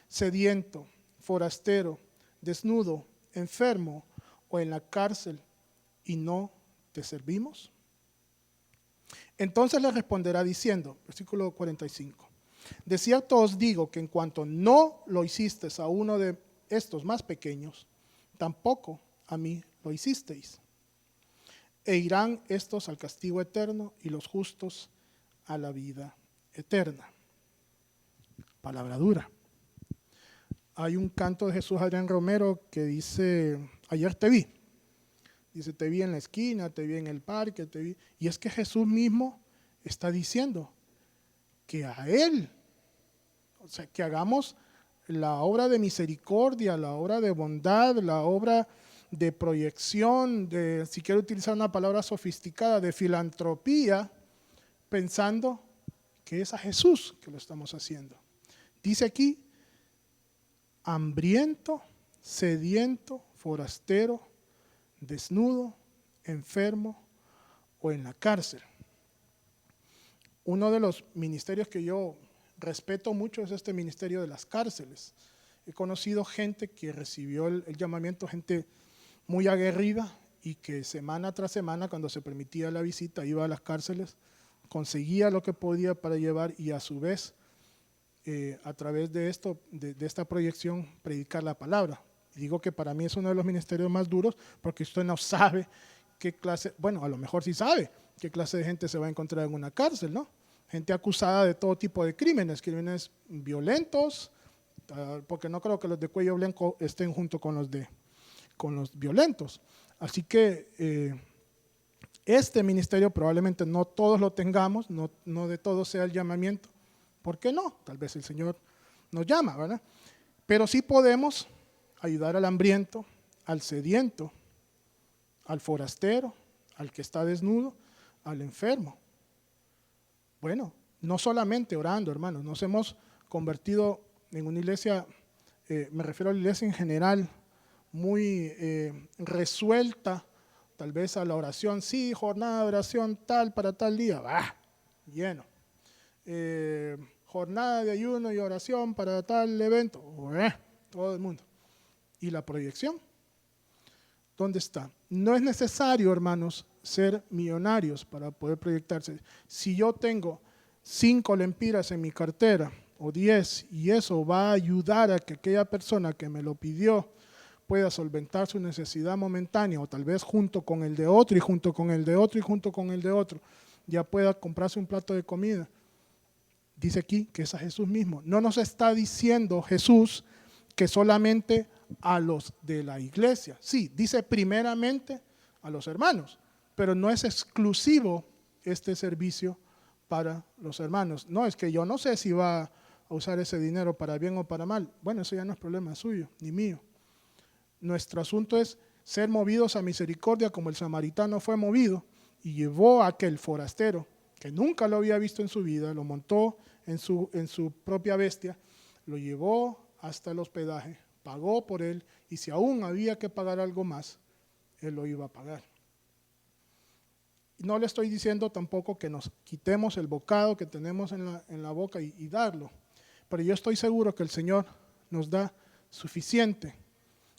[SPEAKER 1] sediento, forastero, desnudo, enfermo o en la cárcel y no te servimos? Entonces le responderá diciendo, versículo 45, de cierto os digo que en cuanto no lo hicisteis a uno de estos más pequeños, tampoco a mí lo hicisteis. E irán estos al castigo eterno y los justos a la vida eterna. Palabra dura. Hay un canto de Jesús Adrián Romero que dice, ayer te vi. Dice, te vi en la esquina, te vi en el parque, te vi. Y es que Jesús mismo está diciendo que a Él, o sea, que hagamos la obra de misericordia, la obra de bondad, la obra de proyección, de, si quiero utilizar una palabra sofisticada, de filantropía, pensando que es a Jesús que lo estamos haciendo. Dice aquí, hambriento, sediento, forastero, desnudo, enfermo o en la cárcel. Uno de los ministerios que yo respeto mucho es este ministerio de las cárceles. He conocido gente que recibió el llamamiento, gente muy aguerrida y que semana tras semana, cuando se permitía la visita, iba a las cárceles, conseguía lo que podía para llevar y a su vez, a través de esto, de esta proyección, predicar la palabra. Y digo que para mí es uno de los ministerios más duros porque usted no sabe qué clase, bueno, a lo mejor sí sabe qué clase de gente se va a encontrar en una cárcel, ¿no? Gente acusada de todo tipo de crímenes violentos, porque no creo que los de cuello blanco estén junto con los violentos. Así que este ministerio probablemente no todos lo tengamos, no de todos sea el llamamiento. ¿Por qué no? Tal vez el Señor nos llama, ¿verdad? Pero sí podemos ayudar al hambriento, al sediento, al forastero, al que está desnudo, al enfermo. Bueno, no solamente orando, hermanos, nos hemos convertido en una iglesia, me refiero a la iglesia en general, muy resuelta, tal vez a la oración, sí, jornada de oración tal para tal día, lleno. Jornada de ayuno y oración para tal evento, todo el mundo. ¿Y la proyección? ¿Dónde está? No es necesario, hermanos, ser millonarios para poder proyectarse. Si yo tengo 5 lempiras en mi cartera o 10 y eso va a ayudar a que aquella persona que me lo pidió pueda solventar su necesidad momentánea o tal vez junto con el de otro y junto con el de otro y junto con el de otro ya pueda comprarse un plato de comida. Dice aquí que es a Jesús mismo. No nos está diciendo Jesús que solamente a los de la iglesia. Sí, dice primeramente a los hermanos, pero no es exclusivo este servicio para los hermanos. No, es que yo no sé si va a usar ese dinero para bien o para mal. Bueno, eso ya no es problema suyo, ni mío. Nuestro asunto es ser movidos a misericordia como el samaritano fue movido y llevó a aquel forastero que nunca lo había visto en su vida, lo montó en su propia bestia, lo llevó hasta el hospedaje, pagó por él, y si aún había que pagar algo más, él lo iba a pagar. No le estoy diciendo tampoco que nos quitemos el bocado que tenemos en la boca y darlo, pero yo estoy seguro que el Señor nos da suficiente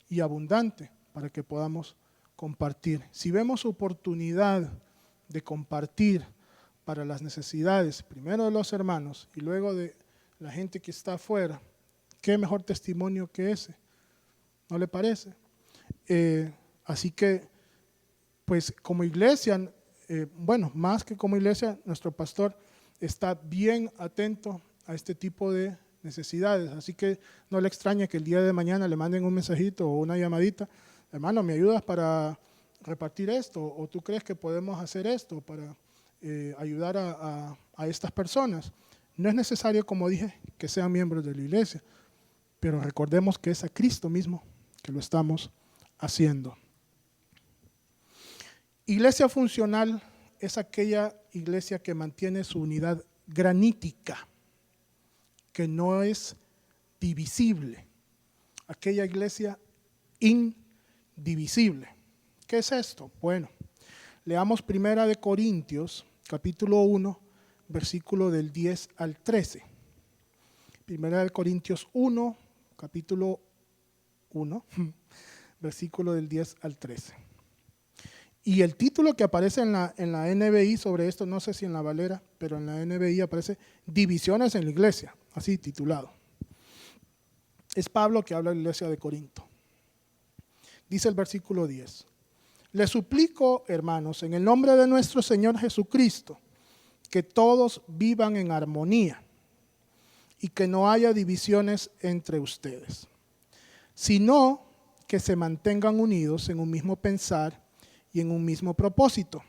[SPEAKER 1] y abundante para que podamos compartir. Si vemos oportunidad de compartir para las necesidades, primero de los hermanos y luego de la gente que está afuera, qué mejor testimonio que ese, ¿no le parece? Así que, pues como iglesia, más que como iglesia, nuestro pastor está bien atento a este tipo de necesidades, así que no le extrañe que el día de mañana le manden un mensajito o una llamadita: hermano, ¿me ayudas para repartir esto? ¿O tú crees que podemos hacer esto para ayudar a estas personas? No es necesario, como dije, que sean miembros de la iglesia, pero recordemos que es a Cristo mismo que lo estamos haciendo. Iglesia funcional es aquella iglesia que mantiene su unidad granítica, que no es divisible, aquella iglesia indivisible. ¿Qué es esto? Bueno, leamos 1 Corintios, capítulo 1, versículo del 10 al 13. 1 Corintios 1, capítulo 1, versículo del 10 al 13. Y el título que aparece en la NBI sobre esto, no sé si en la Valera, pero en la NBI aparece Divisiones en la Iglesia, así titulado. Es Pablo que habla a la iglesia de Corinto. Dice el versículo 10: les suplico, hermanos, en el nombre de nuestro Señor Jesucristo, que todos vivan en armonía y que no haya divisiones entre ustedes, sino que se mantengan unidos en un mismo pensar y en un mismo propósito.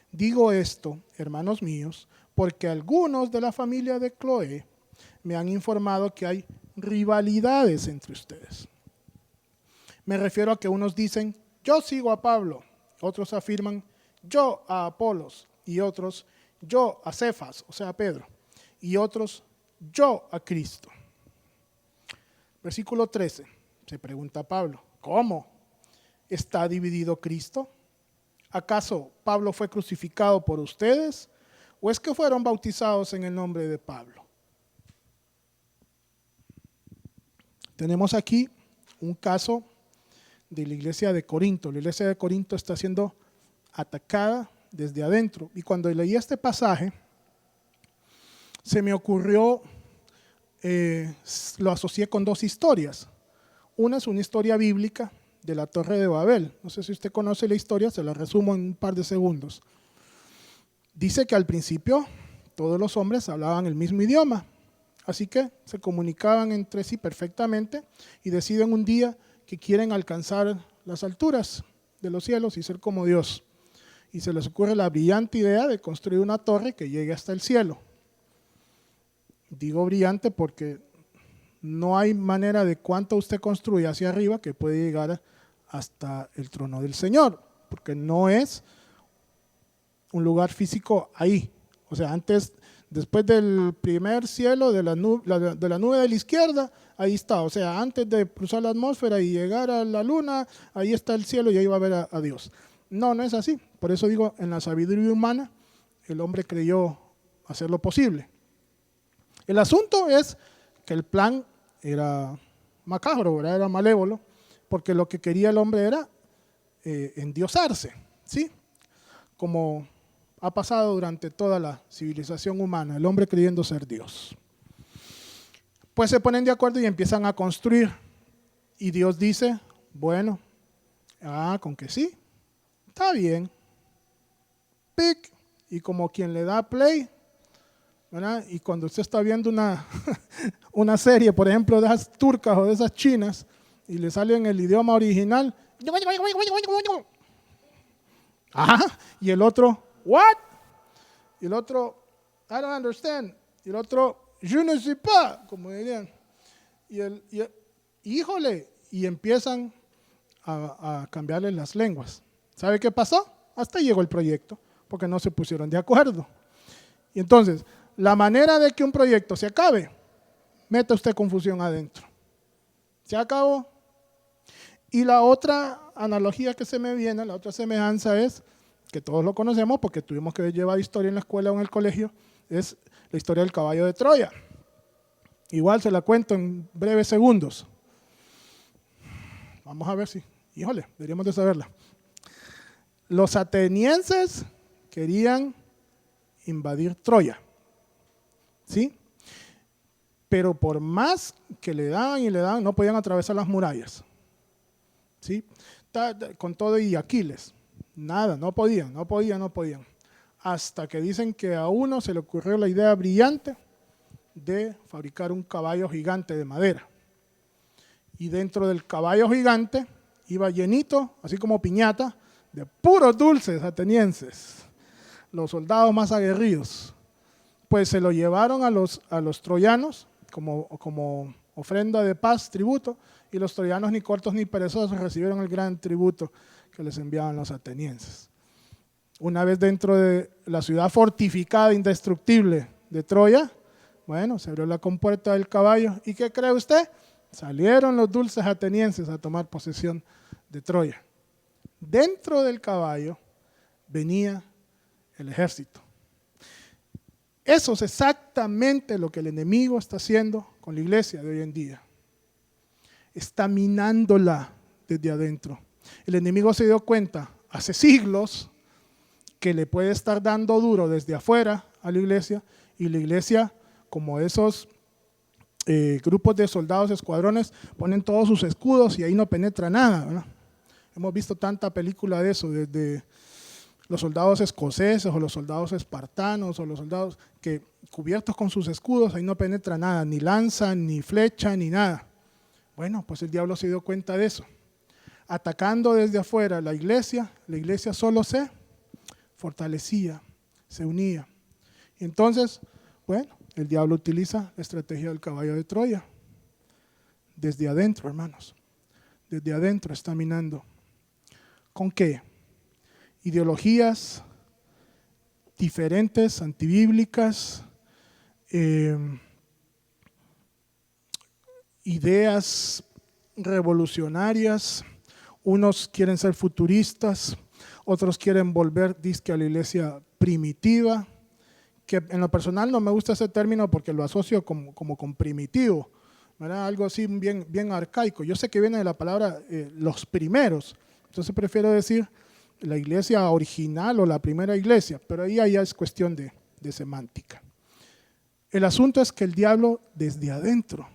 [SPEAKER 1] Digo esto, hermanos míos, porque algunos de la familia de Cloé me han informado que hay rivalidades entre ustedes. Me refiero a que unos dicen: yo sigo a Pablo, otros afirman: yo a Apolos, y otros: yo a Cefas, o sea, a Pedro, y otros: yo a Cristo. Versículo 13, se pregunta Pablo: ¿cómo? ¿Está dividido Cristo? ¿Acaso Pablo fue crucificado por ustedes? ¿O es que fueron bautizados en el nombre de Pablo? Tenemos aquí un caso de la iglesia de Corinto. La iglesia de Corinto está siendo atacada desde adentro. Y cuando leí este pasaje, se me ocurrió, lo asocié con dos historias. Una es una historia bíblica de la Torre de Babel. No sé si usted conoce la historia, se la resumo en un par de segundos. Dice que al principio todos los hombres hablaban el mismo idioma, así que se comunicaban entre sí perfectamente y deciden un día que quieren alcanzar las alturas de los cielos y ser como Dios. Y se les ocurre la brillante idea de construir una torre que llegue hasta el cielo. Digo brillante porque no hay manera de cuánto usted construye hacia arriba que puede llegar hasta el trono del Señor, porque no es un lugar físico ahí. O sea, después del primer cielo de la nube de la izquierda, ahí está. O sea, antes de cruzar la atmósfera y llegar a la luna, ahí está el cielo y ahí va a ver a Dios. No, no es así. Por eso digo, en la sabiduría humana, el hombre creyó hacer lo posible. El asunto es que el plan era macabro, ¿verdad? Era malévolo, porque lo que quería el hombre era endiosarse, ¿sí? Como ha pasado durante toda la civilización humana, el hombre creyendo ser Dios. Pues se ponen de acuerdo y empiezan a construir. Y Dios dice: bueno, con que sí, está bien. Pic, y como quien le da play, ¿verdad? Y cuando usted está viendo una serie, por ejemplo, de esas turcas o de esas chinas, y le sale en el idioma original, y el otro, what? Y el otro, I don't understand. Y el otro, je ne sais pas, como dirían. Híjole, y empiezan a cambiarle las lenguas. ¿Sabe qué pasó? Hasta llegó el proyecto, porque no se pusieron de acuerdo. Y entonces, la manera de que un proyecto se acabe, meta usted confusión adentro. Se acabó. Y la otra analogía que se me viene, la otra semejanza es, que todos lo conocemos porque tuvimos que llevar historia en la escuela o en el colegio, es la historia del caballo de Troya. Igual se la cuento en breves segundos. Vamos a ver si, híjole, deberíamos de saberla. Los atenienses querían invadir Troya, ¿sí? Pero por más que le daban y le daban, no podían atravesar las murallas, ¿sí? Con todo y Aquiles, nada, no podían. Hasta que dicen que a uno se le ocurrió la idea brillante de fabricar un caballo gigante de madera. Y dentro del caballo gigante iba llenito, así como piñata, de puros dulces atenienses, los soldados más aguerridos. Pues se lo llevaron a los troyanos como ofrenda de paz, tributo, y los troyanos ni cortos ni perezosos recibieron el gran tributo que les enviaban los atenienses. Una vez dentro de la ciudad fortificada, indestructible de Troya, bueno, se abrió la compuerta del caballo, ¿y qué cree usted? Salieron los dulces atenienses a tomar posesión de Troya. Dentro del caballo venía el ejército. Eso es exactamente lo que el enemigo está haciendo con la iglesia de hoy en día. Está minándola desde adentro. El enemigo se dio cuenta hace siglos que le puede estar dando duro desde afuera a la iglesia, y la iglesia, como esos grupos de soldados, escuadrones, ponen todos sus escudos y ahí no penetra nada, ¿verdad? Hemos visto tanta película de eso, desde los soldados escoceses o los soldados espartanos o los soldados que cubiertos con sus escudos, ahí no penetra nada, ni lanza, ni flecha, ni nada. Bueno, pues el diablo se dio cuenta de eso. Atacando desde afuera la iglesia solo se fortalecía, se unía. Y entonces, bueno, el diablo utiliza la estrategia del caballo de Troya. Desde adentro, hermanos. Desde adentro está minando. ¿Con qué? Ideologías diferentes, antibíblicas, ideas revolucionarias. Unos quieren ser futuristas, otros quieren volver, dizque, a la iglesia primitiva, que en lo personal no me gusta ese término porque lo asocio como con primitivo, ¿verdad? Algo así bien arcaico. Yo sé que viene de la palabra los primeros, entonces prefiero decir la iglesia original o la primera iglesia, pero ahí ya es cuestión de semántica. El asunto es que el diablo desde adentro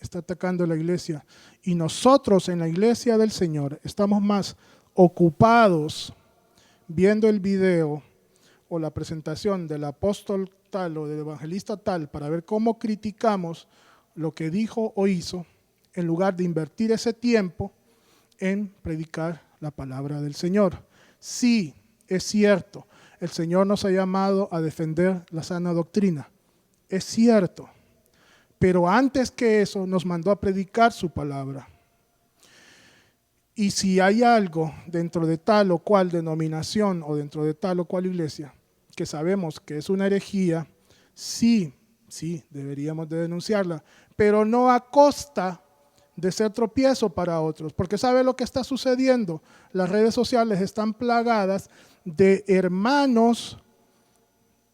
[SPEAKER 1] está atacando la iglesia, y nosotros en la iglesia del Señor estamos más ocupados viendo el video o la presentación del apóstol tal o del evangelista tal para ver cómo criticamos lo que dijo o hizo, en lugar de invertir ese tiempo en predicar la palabra del Señor. Sí, es cierto, el Señor nos ha llamado a defender la sana doctrina, es cierto, pero antes que eso nos mandó a predicar su palabra. Y si hay algo dentro de tal o cual denominación o dentro de tal o cual iglesia que sabemos que es una herejía, sí, deberíamos de denunciarla, pero no a costa de ser tropiezo para otros, porque ¿sabe lo que está sucediendo? Las redes sociales están plagadas de hermanos,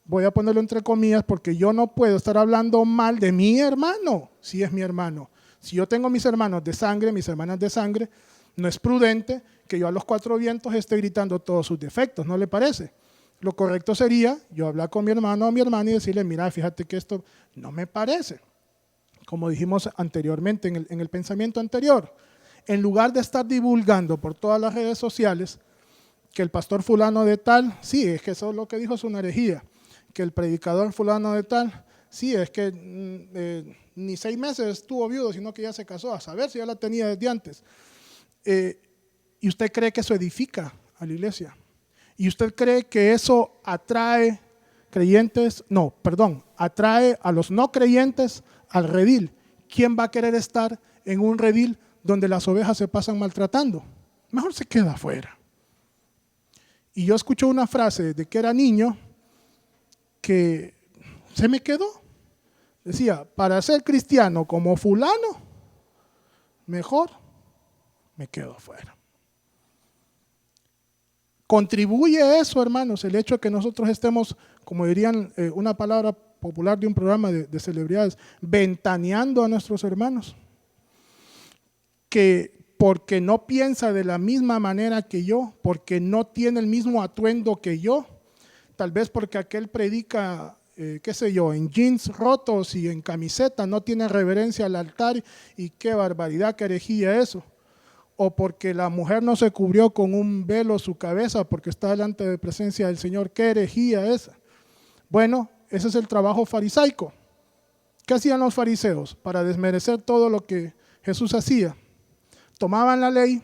[SPEAKER 1] voy a ponerlo entre comillas, porque yo no puedo estar hablando mal de mi hermano, si es mi hermano. Si yo tengo mis hermanos de sangre, mis hermanas de sangre, no es prudente que yo a los cuatro vientos esté gritando todos sus defectos, ¿no le parece? Lo correcto sería yo hablar con mi hermano o mi hermana y decirle, mira, fíjate que esto no me parece. Como dijimos anteriormente, en el pensamiento anterior, en lugar de estar divulgando por todas las redes sociales que el pastor fulano de tal, sí, es que eso es lo que dijo, es una herejía, que el predicador fulano de tal, sí, es que ni 6 meses estuvo viudo, sino que ya se casó, a saber si ya la tenía desde antes. ¿Y usted cree que eso edifica a la iglesia? ¿Y usted cree que eso atrae creyentes? No, perdón, atrae a los no creyentes al redil. ¿Quién va a querer estar en un redil donde las ovejas se pasan maltratando? Mejor se queda afuera. Y yo escuché una frase desde que era niño que se me quedó. Decía, para ser cristiano como fulano, mejor me quedo fuera. Contribuye eso, hermanos, el hecho de que nosotros estemos, como dirían una palabra popular de un programa de celebridades, ventaneando a nuestros hermanos, que porque no piensa de la misma manera que yo, porque no tiene el mismo atuendo que yo, tal vez porque aquel predica, qué sé yo, en jeans rotos y en camiseta, no tiene reverencia al altar y qué barbaridad, qué herejía eso. O porque la mujer no se cubrió con un velo su cabeza porque está delante de presencia del Señor, qué herejía esa. Bueno, ese es el trabajo farisaico. ¿Qué hacían los fariseos para desmerecer todo lo que Jesús hacía? Tomaban la ley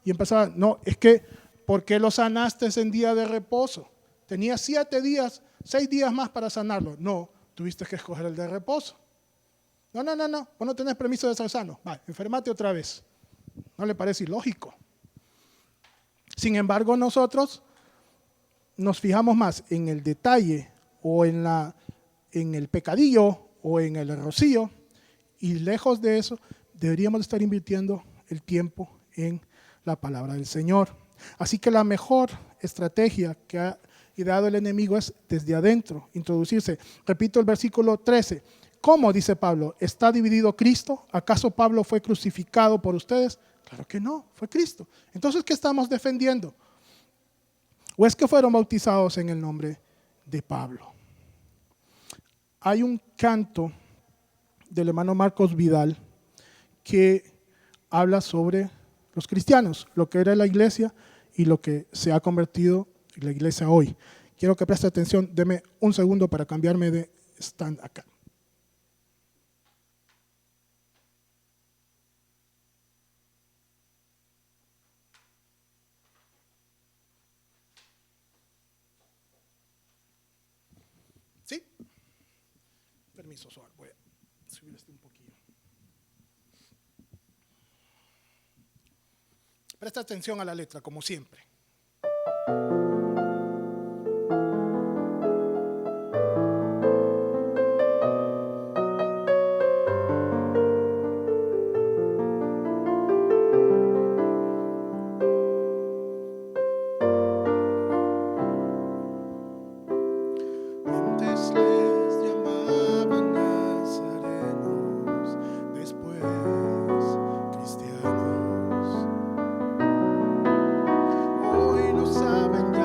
[SPEAKER 1] y empezaban, no, es que, ¿por qué lo sanaste en día de reposo? Tenía 7 días, 6 días más para sanarlo. No, tuviste que escoger el de reposo. No, vos no tenés permiso de ser sano. Va, enfermate otra vez. ¿No le parece ilógico? Sin embargo, nosotros nos fijamos más en el detalle o en el pecadillo o en el rocío, y lejos de eso, deberíamos estar invirtiendo el tiempo en la palabra del Señor. Así que la mejor estrategia que ha ideado el enemigo es desde adentro, introducirse. Repito el versículo 13. ¿Cómo, dice Pablo, está dividido Cristo? ¿Acaso Pablo fue crucificado por ustedes? Claro que no, fue Cristo. Entonces, ¿qué estamos defendiendo? ¿O es que fueron bautizados en el nombre de Pablo? Hay un canto del hermano Marcos Vidal que habla sobre los cristianos, lo que era la iglesia y lo que se ha convertido en la iglesia hoy. Quiero que preste atención, deme un segundo para cambiarme de stand acá. ¿Sí? Permiso, Suar, voy a subir un poquillo. Presta atención a la letra, como siempre. Antes les llamaban nazarenos, después cristianos. Hoy no saben ya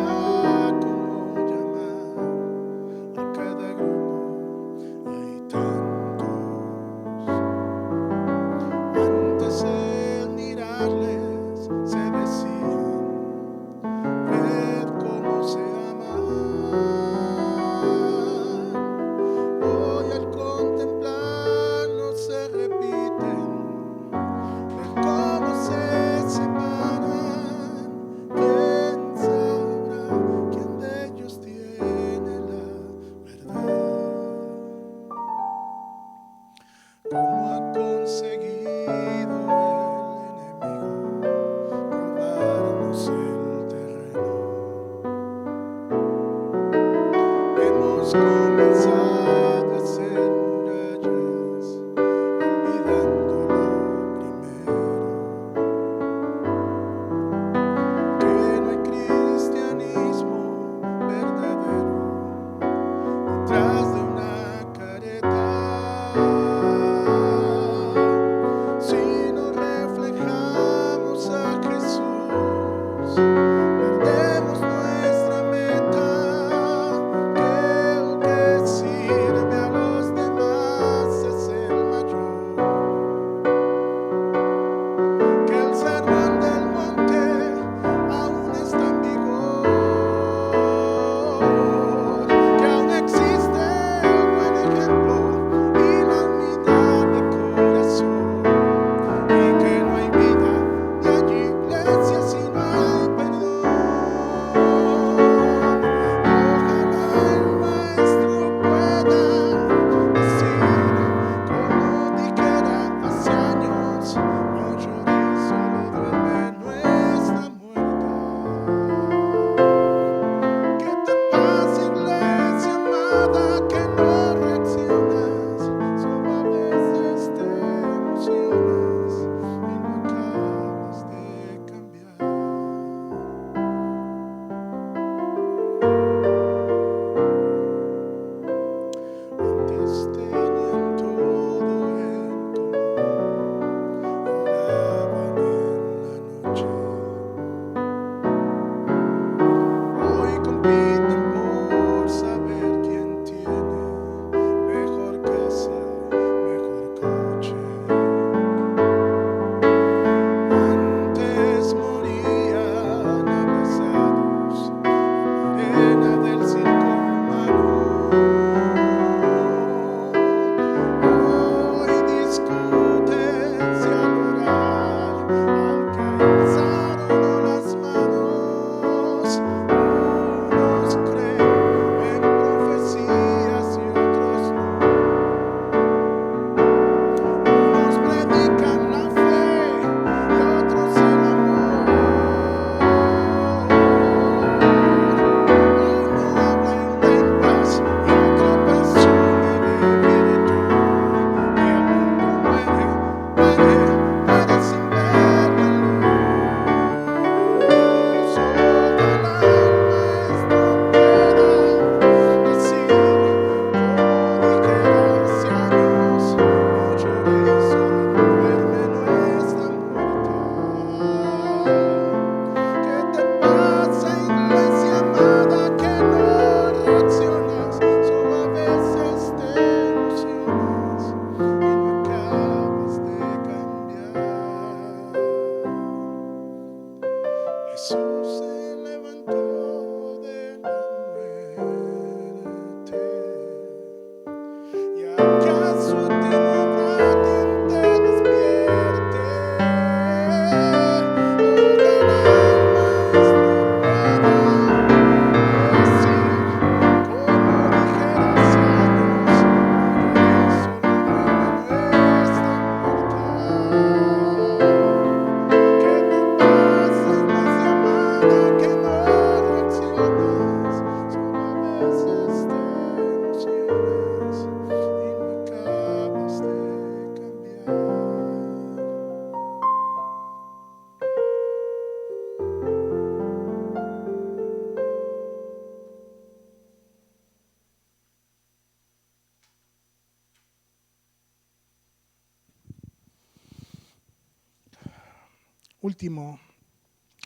[SPEAKER 1] último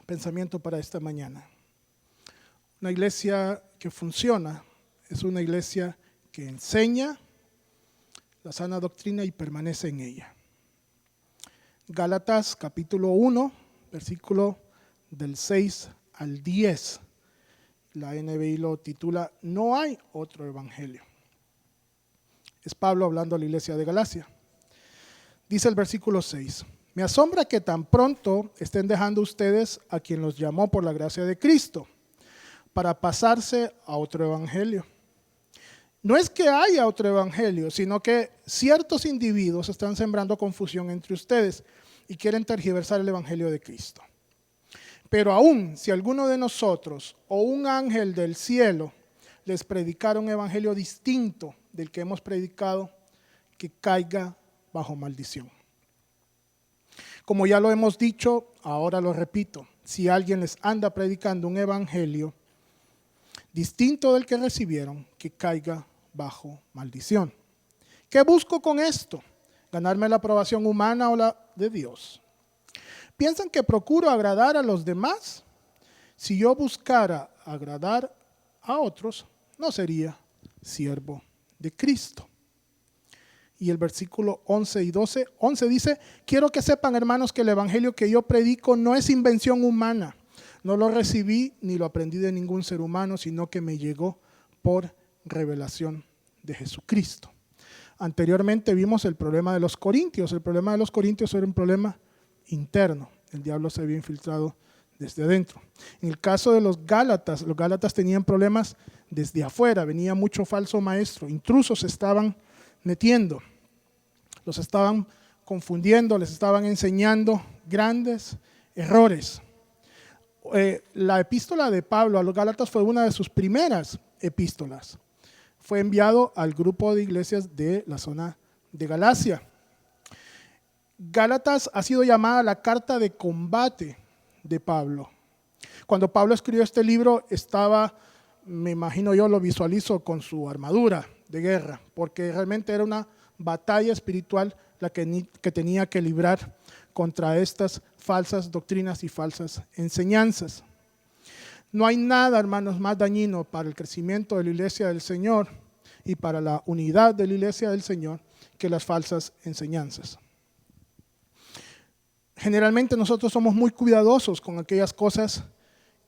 [SPEAKER 1] pensamiento para esta mañana. Una iglesia que funciona es una iglesia que enseña la sana doctrina y permanece en ella. Gálatas capítulo 1, versículo del 6 al 10. La NBI lo titula "No hay otro evangelio". Es Pablo hablando a la iglesia de Galacia. Dice el versículo 6: Me asombra que tan pronto estén dejando ustedes a quien los llamó por la gracia de Cristo para pasarse a otro evangelio. No es que haya otro evangelio, sino que ciertos individuos están sembrando confusión entre ustedes y quieren tergiversar el evangelio de Cristo. Pero aún si alguno de nosotros o un ángel del cielo les predicara un evangelio distinto del que hemos predicado, que caiga bajo maldición. Como ya lo hemos dicho, ahora lo repito: si alguien les anda predicando un evangelio distinto del que recibieron, que caiga bajo maldición. ¿Qué busco con esto? ¿Ganarme la aprobación humana o la de Dios? ¿Piensan que procuro agradar a los demás? Si yo buscara agradar a otros, no sería siervo de Cristo. Y el versículo 11 y 12, 11 dice: quiero que sepan, hermanos, que el evangelio que yo predico no es invención humana. No lo recibí ni lo aprendí de ningún ser humano, sino que me llegó por revelación de Jesucristo. Anteriormente vimos el problema de los corintios. El problema de los corintios era un problema interno. El diablo se había infiltrado desde adentro. En el caso de los gálatas tenían problemas desde afuera. Venía mucho falso maestro. Intrusos se estaban metiendo. Los estaban confundiendo, les estaban enseñando grandes errores. La epístola de Pablo a los Gálatas fue una de sus primeras epístolas. Fue enviado al grupo de iglesias de la zona de Galacia. Gálatas ha sido llamada la carta de combate de Pablo. Cuando Pablo escribió este libro estaba, me imagino yo, lo visualizo con su armadura de guerra, porque realmente era una batalla espiritual la que tenía que librar contra estas falsas doctrinas y falsas enseñanzas. No hay nada, hermanos, más dañino para el crecimiento de la iglesia del Señor y para la unidad de la iglesia del Señor que las falsas enseñanzas. Generalmente nosotros somos muy cuidadosos con aquellas cosas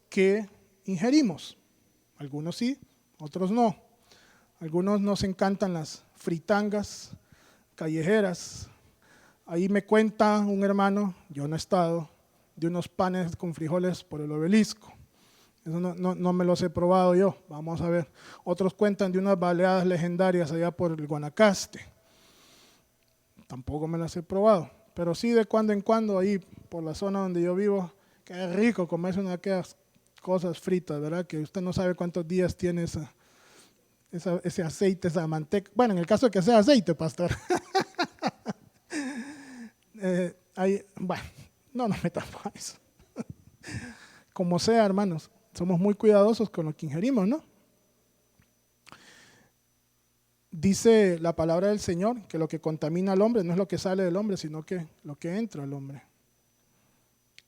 [SPEAKER 1] que ingerimos. Algunos sí, otros no. Algunos nos encantan las fritangas callejeras. Ahí me cuenta un hermano, yo no he estado, de unos panes con frijoles por el Obelisco. Eso no me los he probado yo, vamos a ver. Otros cuentan de unas baleadas legendarias allá por el Guanacaste. Tampoco me las he probado, pero sí de cuando en cuando ahí por la zona donde yo vivo, que es rico comerse una de aquellas cosas fritas, ¿verdad? Que usted no sabe cuántos días tiene ese aceite, esa manteca. Bueno, en el caso de que sea aceite, pastor. Bueno, no nos metamos a eso. Como sea, hermanos, somos muy cuidadosos con lo que ingerimos, ¿no? Dice la palabra del Señor que lo que contamina al hombre no es lo que sale del hombre, sino que lo que entra al hombre.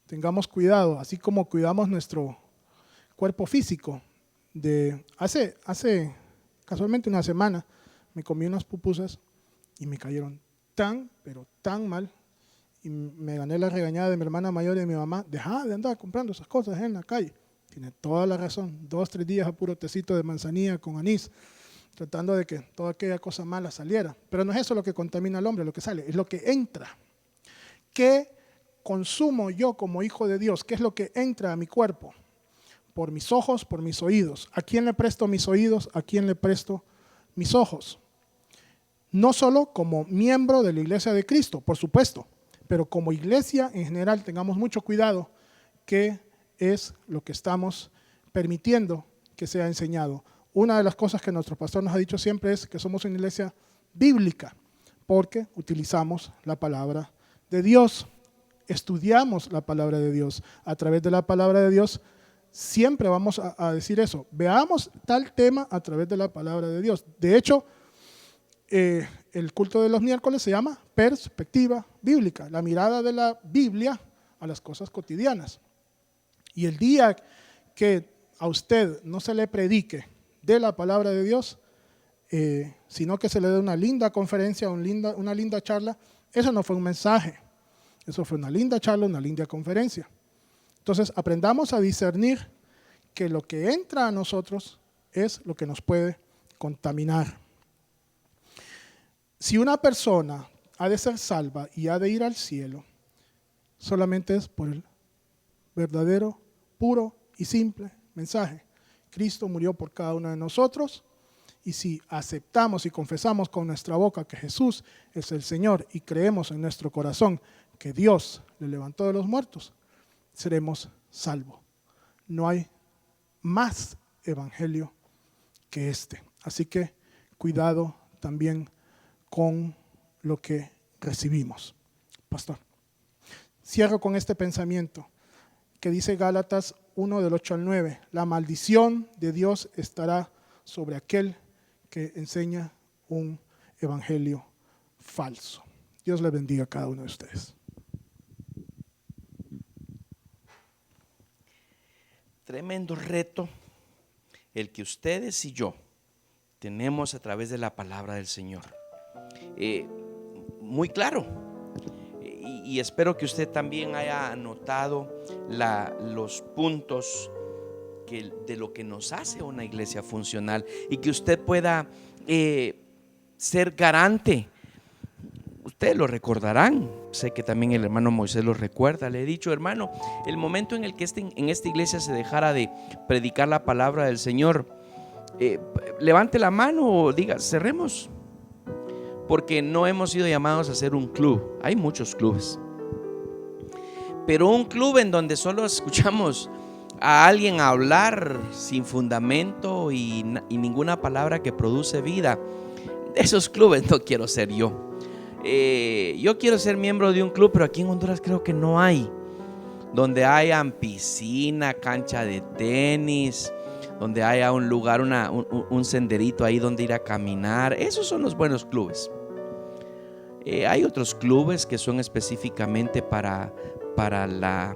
[SPEAKER 1] Tengamos cuidado, así como cuidamos nuestro cuerpo físico. Hace casualmente una semana me comí unas pupusas y me cayeron tan, pero tan mal. Y me gané la regañada de mi hermana mayor y de mi mamá: deja de andar comprando esas cosas en la calle. Tiene toda la razón. 2-3 días a puro tecito de manzanilla con anís, tratando de que toda aquella cosa mala saliera. Pero no es eso lo que contamina al hombre, lo que sale, es lo que entra. ¿Qué consumo yo como hijo de Dios? ¿Qué es lo que entra a mi cuerpo? Por mis ojos, por mis oídos. ¿A quién le presto mis oídos? ¿A quién le presto mis ojos? No solo como miembro de la iglesia de Cristo, por supuesto, pero como iglesia en general tengamos mucho cuidado qué es lo que estamos permitiendo que sea enseñado. Una de las cosas que nuestro pastor nos ha dicho siempre es que somos una iglesia bíblica, porque utilizamos la palabra de Dios, estudiamos la palabra de Dios. A través de la palabra de Dios siempre vamos a decir eso. Veamos tal tema a través de la palabra de Dios. De hecho, el culto de los miércoles se llama perspectiva bíblica, la mirada de la Biblia a las cosas cotidianas. Y el día que a usted no se le predique de la palabra de Dios, sino que se le dé una linda conferencia, una linda charla, eso no fue un mensaje, eso fue una linda charla, una linda conferencia. Entonces aprendamos a discernir que lo que entra a nosotros es lo que nos puede contaminar. Si una persona ha de ser salva y ha de ir al cielo, solamente es por el verdadero, puro y simple mensaje. Cristo murió por cada uno de nosotros, y si aceptamos y confesamos con nuestra boca que Jesús es el Señor y creemos en nuestro corazón que Dios le levantó de los muertos, seremos salvos. No hay más evangelio que este. Así que cuidado también con lo que recibimos. Pastor, cierro con este pensamiento que dice Gálatas 1 del 8 al 9. La maldición de Dios estará sobre aquel que enseña un evangelio falso. Dios le bendiga a cada uno de ustedes.
[SPEAKER 2] Tremendo reto el que ustedes y yo tenemos a través de la palabra del Señor. Muy claro. Y espero que usted también haya anotado los puntos de lo que nos hace una iglesia funcional, y que usted pueda ser garante. Ustedes lo recordarán, sé que también el hermano Moisés lo recuerda. Le he dicho, hermano, el momento en el que en esta iglesia se dejara de predicar la palabra del Señor, levante la mano o diga, cerremos, porque no hemos sido llamados a ser un club. Hay muchos clubes, pero un club en donde solo escuchamos a alguien hablar sin fundamento y ninguna palabra que produce vida, de esos clubes no quiero ser yo. Yo quiero ser miembro de un club, pero aquí en Honduras creo que no hay, donde hayan piscina, cancha de tenis, donde haya un lugar, un senderito ahí donde ir a caminar. Esos son los buenos clubes. Hay otros clubes que son específicamente para la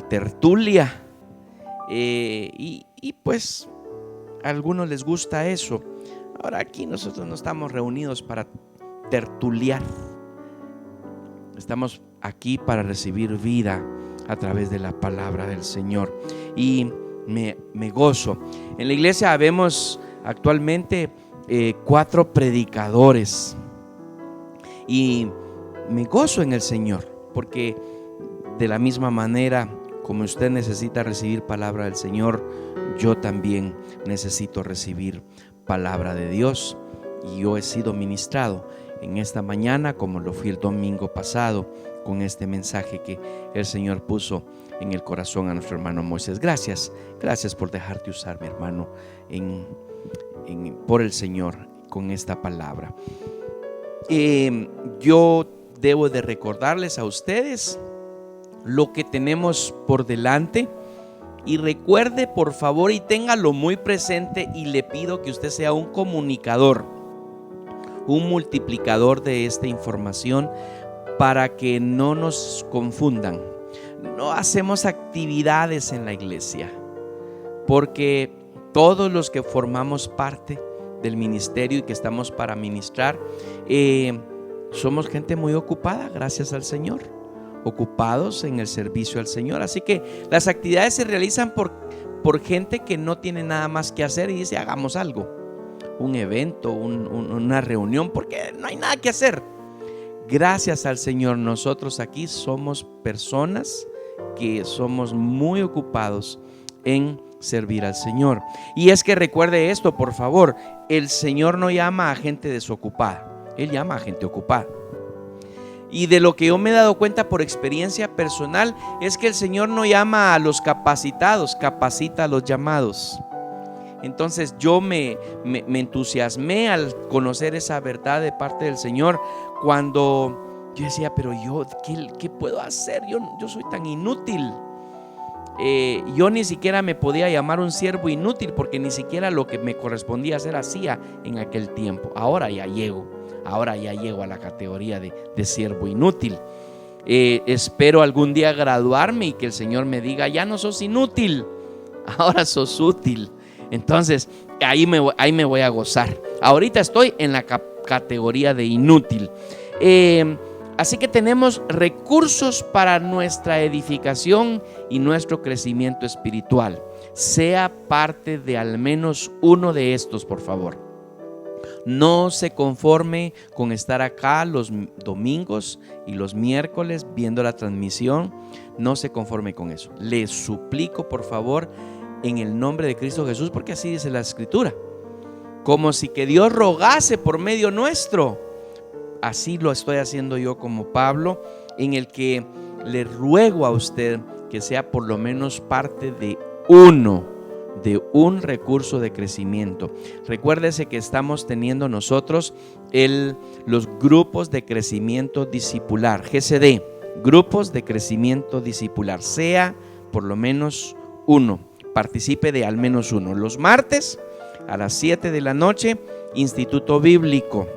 [SPEAKER 2] tertulia, y pues a algunos les gusta eso. Ahora aquí nosotros no estamos reunidos para tertuliar, estamos aquí para recibir vida a través de la palabra del Señor, y me gozo. En la iglesia vemos actualmente 4 predicadores, y me gozo en el Señor, porque de la misma manera como usted necesita recibir palabra del Señor, yo también necesito recibir palabra de Dios, y yo he sido ministrado en esta mañana como lo fui el domingo pasado con este mensaje que el Señor puso en el corazón a nuestro hermano Moisés. Gracias por dejarte usar, mi hermano, por el Señor con esta palabra. Yo debo de recordarles a ustedes lo que tenemos por delante, y recuerde por favor y téngalo muy presente, y le pido que usted sea un comunicador, un multiplicador de esta información, para que no nos confundan. No hacemos actividades en la iglesia, porque todos los que formamos parte del ministerio y que estamos para ministrar, somos gente muy ocupada, gracias al Señor, ocupados en el servicio al Señor. Así que las actividades se realizan por gente que no tiene nada más que hacer y dice, hagamos algo, un evento, una reunión, porque no hay nada que hacer. Gracias al Señor, nosotros aquí somos personas que somos muy ocupados en servir al Señor. Y es que recuerde esto, por favor, el Señor no llama a gente desocupada, Él llama a gente ocupada. Y de lo que yo me he dado cuenta por experiencia personal es que el Señor no llama a los capacitados, capacita a los llamados. Entonces yo me entusiasmé al conocer esa verdad de parte del Señor, cuando yo decía, pero yo, ¿qué puedo hacer? Yo soy tan inútil. Yo ni siquiera me podía llamar un siervo inútil, porque ni siquiera lo que me correspondía hacer hacía en aquel tiempo. Ahora ya llego a la categoría de siervo inútil. Espero algún día graduarme y que el Señor me diga: ya no sos inútil, ahora sos útil. Entonces ahí me voy a gozar. Ahorita estoy en la categoría de inútil. Así que tenemos recursos para nuestra edificación y nuestro crecimiento espiritual. Sea parte de al menos uno de estos, por favor. No se conforme con estar acá los domingos y los miércoles viendo la transmisión. No se conforme con eso. Le suplico, por favor, en el nombre de Cristo Jesús, porque así dice la Escritura, como si que Dios rogase por medio nuestro. Así lo estoy haciendo yo como Pablo, en el que le ruego a usted que sea por lo menos parte de un recurso de crecimiento. Recuérdese que estamos teniendo nosotros los grupos de crecimiento discipular, GCD, grupos de crecimiento discipular. Sea por lo menos uno, participe de al menos uno. Los martes a las 7 de la noche, Instituto Bíblico.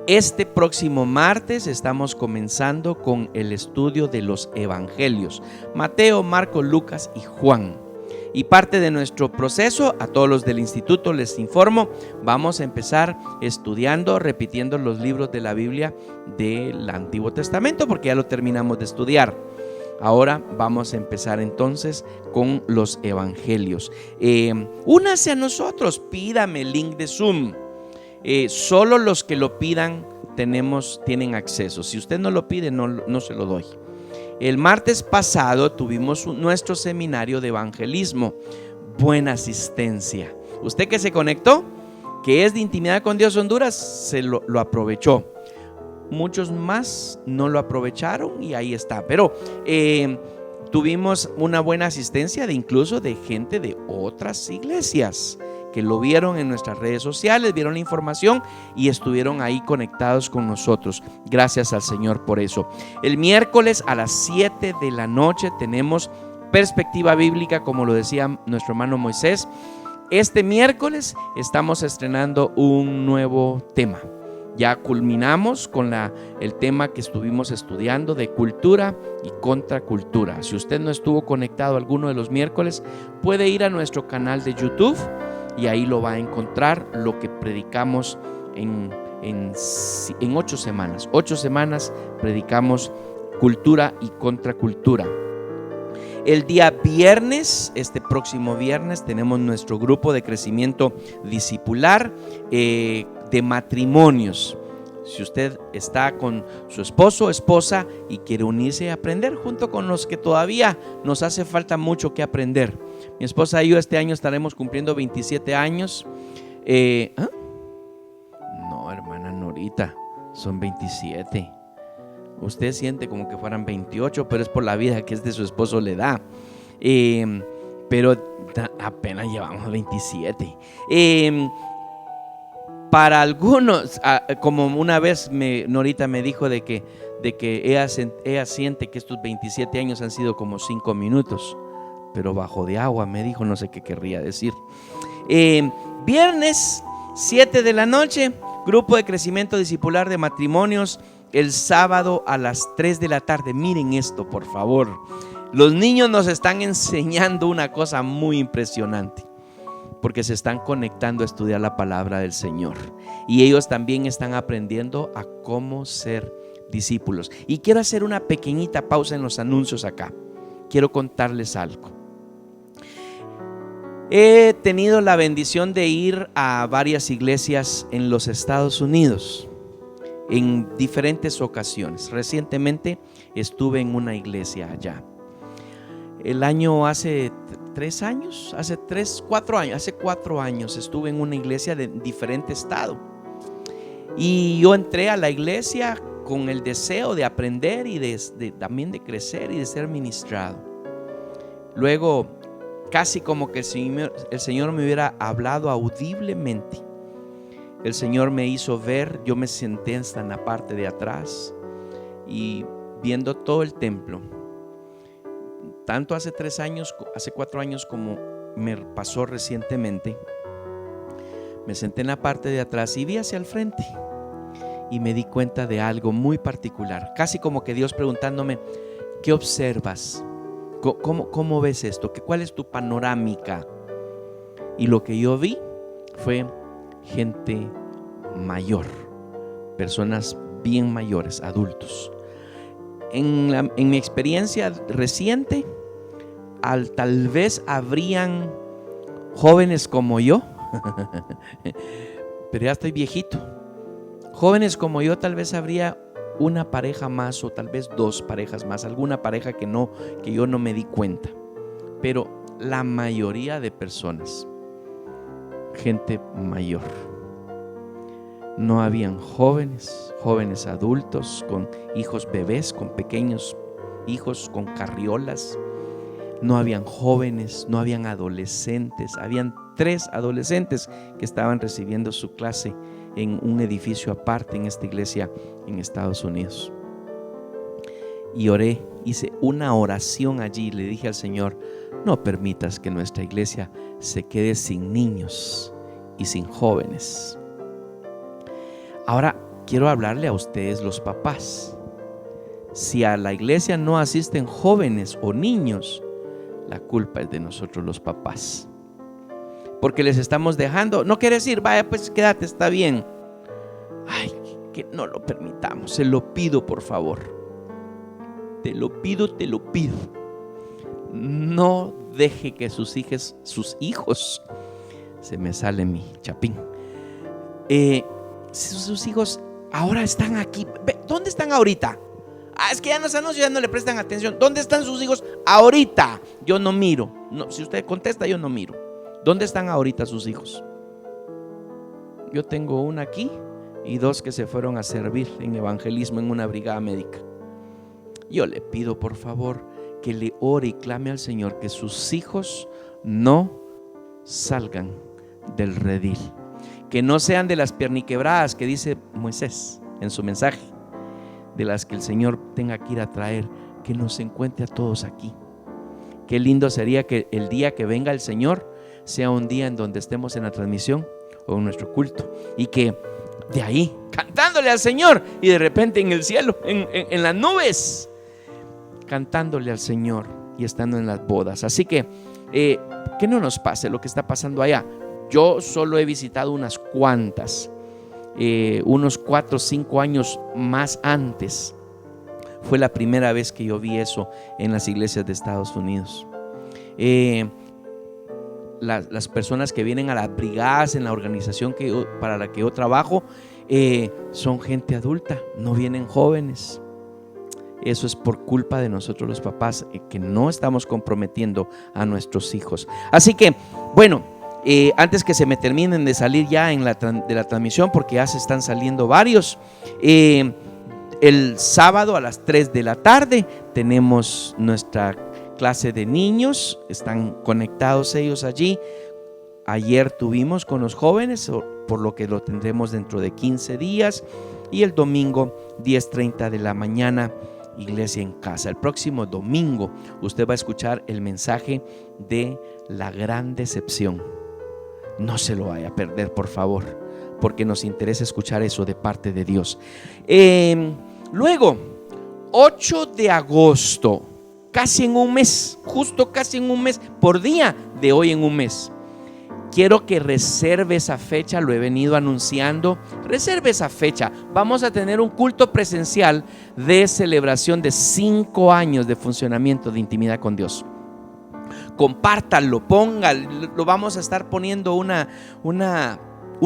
[SPEAKER 2] Este próximo martes estamos comenzando con el estudio de los evangelios: Mateo, Marcos, Lucas y Juan. Y parte de nuestro proceso, a todos los del instituto les informo, vamos a empezar estudiando, repitiendo los libros de la Biblia del Antiguo Testamento, porque ya lo terminamos de estudiar. Ahora vamos a empezar entonces con los evangelios. Únase a nosotros, pídame el link de Zoom. Solo los que lo pidan tienen acceso. Si usted no lo pide, no se lo doy. El martes pasado tuvimos nuestro seminario de evangelismo. Buena asistencia. Usted que se conectó, que es de Intimidad con Dios Honduras, se lo aprovechó. Muchos más no lo aprovecharon y ahí está. Pero tuvimos una buena asistencia incluso de gente de otras iglesias que lo vieron en nuestras redes sociales, vieron la información y estuvieron ahí conectados con nosotros. Gracias al Señor por eso. El miércoles a las 7 de la noche tenemos perspectiva bíblica, como lo decía nuestro hermano Moisés. Este miércoles estamos estrenando un nuevo tema. Ya culminamos con el tema que estuvimos estudiando de cultura y contracultura. Si usted no estuvo conectado alguno de los miércoles, puede ir a nuestro canal de YouTube y ahí lo va a encontrar, lo que predicamos en 8 semanas. 8 semanas predicamos cultura y contracultura. El día viernes, este próximo viernes, tenemos nuestro grupo de crecimiento discipular de matrimonios. Si usted está con su esposo o esposa y quiere unirse a aprender junto con los que todavía nos hace falta mucho que aprender. Mi esposa y yo este año estaremos cumpliendo 27 años. No, hermana Norita, son 27. Usted siente como que fueran 28, pero es por la vida que de su esposo le da. Pero apenas llevamos 27. Para algunos, como una vez Norita me dijo de que ella siente que estos 27 años han sido como 5 minutos, pero bajo de agua, me dijo, no sé qué querría decir. Viernes 7 de la noche, grupo de crecimiento discipular de matrimonios. El sábado a las 3 de la tarde. Miren esto, por favor. Los niños nos están enseñando una cosa muy impresionante, porque se están conectando a estudiar la palabra del Señor. Y ellos también están aprendiendo a cómo ser discípulos. Y quiero hacer una pequeñita pausa en los anuncios acá. Quiero contarles algo. He tenido la bendición de ir a varias iglesias en los Estados Unidos en diferentes ocasiones. Recientemente estuve en una iglesia allá. Hace 4 años estuve en una iglesia de diferente estado. Y yo entré a la iglesia con el deseo de aprender y también de crecer y de ser ministrado. Luego, casi como que el Señor me hubiera hablado audiblemente. El Señor me hizo ver, yo me senté en la parte de atrás y viendo todo el templo. Tanto hace 4 años como me pasó recientemente, me senté en la parte de atrás y vi hacia el frente. y me di cuenta de algo muy particular, casi como que Dios preguntándome: ¿qué observas? ¿Cómo ves esto? ¿Cuál es tu panorámica? Y lo que yo vi fue gente mayor, personas bien mayores, adultos. En mi experiencia reciente, tal vez habrían jóvenes como yo, pero ya estoy viejito. Jóvenes como yo, tal vez habría una pareja más o tal vez dos parejas más, alguna pareja que yo no me di cuenta. Pero la mayoría de personas, gente mayor. No habían jóvenes adultos con hijos bebés, con pequeños hijos con carriolas. No habían jóvenes, no habían adolescentes. Habían 3 adolescentes que estaban recibiendo su clase en un edificio aparte en esta iglesia en Estados Unidos. Y oré, hice una oración allí, le dije al Señor: no permitas que nuestra iglesia se quede sin niños y sin jóvenes. Ahora quiero hablarle a ustedes, los papás. Si a la iglesia no asisten jóvenes o niños, la culpa es de nosotros los papás, porque les estamos dejando. No quieres ir, vaya pues quédate, está bien. Ay, que no lo permitamos. Se lo pido, por favor. Te lo pido. No deje que sus hijos, se me sale mi chapín, sus hijos ahora están aquí. ¿Dónde están ahorita? Es que ya nos anuncian, ya no le prestan atención. ¿Dónde están sus hijos ahorita? Yo no miro. No, si usted contesta, yo no miro. ¿Dónde están ahorita sus hijos? Yo tengo una aquí y 2 que se fueron a servir en evangelismo en una brigada médica. Yo le pido, por favor, que le ore y clame al Señor que sus hijos no salgan del redil, que no sean de las pierniquebradas que dice Moisés en su mensaje, de las que el Señor tenga que ir a traer, que nos encuentre a todos aquí. Qué lindo sería que el día que venga el Señor sea un día en donde estemos en la transmisión o en nuestro culto, y que de ahí, cantándole al Señor, y de repente en el cielo, en las nubes, cantándole al Señor y estando en las bodas. Así que no nos pase lo que está pasando allá. Yo solo he visitado unas cuantas, unos 4 o 5 años más antes. Fue la primera vez que yo vi eso en las iglesias de Estados Unidos. Las personas que vienen a las brigadas en la organización para la que yo trabajo, son gente adulta, no vienen jóvenes. Eso es por culpa de nosotros los papás, que no estamos comprometiendo a nuestros hijos. Así que, bueno, antes que se me terminen de salir ya de la transmisión, porque ya se están saliendo varios, el sábado a las 3 de la tarde tenemos nuestra clase de niños. Están conectados ellos allí. Ayer tuvimos con los jóvenes, por lo que lo tendremos dentro de 15 días. Y el domingo 10:30 de la mañana, iglesia en casa. El próximo domingo usted va a escuchar el mensaje de la gran decepción. No se lo vaya a perder, por favor, porque nos interesa escuchar eso de parte de Dios. Luego, 8 de agosto, casi en un mes, justo casi en un mes, por día de hoy en un mes. Quiero que reserve esa fecha, lo he venido anunciando. Reserve esa fecha. Vamos a tener un culto presencial de celebración de 5 años de funcionamiento de intimidad con Dios. Compártalo, lo vamos a estar poniendo una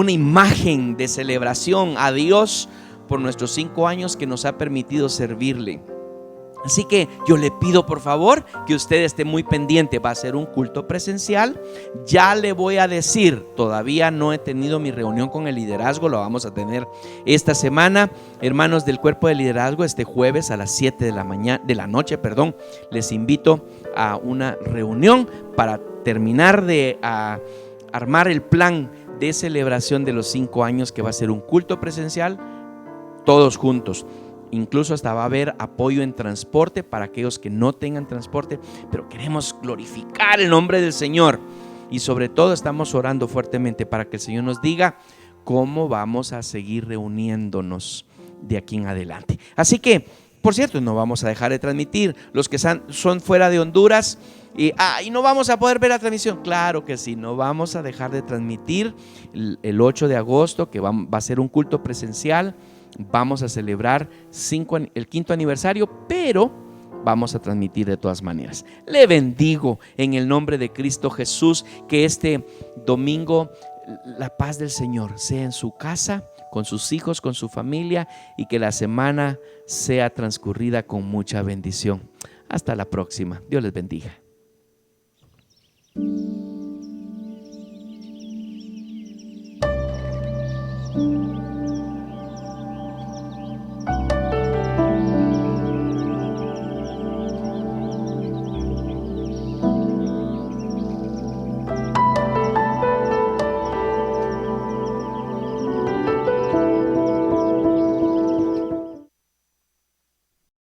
[SPEAKER 2] imagen de celebración a Dios por nuestros 5 años que nos ha permitido servirle. Así que yo le pido, por favor, que usted esté muy pendiente. Va a ser un culto presencial. Ya le voy a decir, todavía no he tenido mi reunión con el liderazgo, lo vamos a tener esta semana. Hermanos del cuerpo de liderazgo, este jueves a las 7 de la noche, les invito a una reunión para terminar de armar el plan de celebración de los 5 años, que va a ser un culto presencial, todos juntos. Incluso hasta va a haber apoyo en transporte para aquellos que no tengan transporte, pero queremos glorificar el nombre del Señor, y sobre todo estamos orando fuertemente para que el Señor nos diga cómo vamos a seguir reuniéndonos de aquí en adelante. Así que, por cierto, no vamos a dejar de transmitir. Los que son fuera de Honduras y no vamos a poder ver la transmisión. Claro que sí, no vamos a dejar de transmitir el 8 de agosto, que va a ser un culto presencial. Vamos a celebrar el 5º aniversario, pero vamos a transmitir de todas maneras. Le bendigo en el nombre de Cristo Jesús, que este domingo la paz del Señor sea en su casa, con sus hijos, con su familia, y que la semana sea transcurrida con mucha bendición. Hasta la próxima. Dios les bendiga.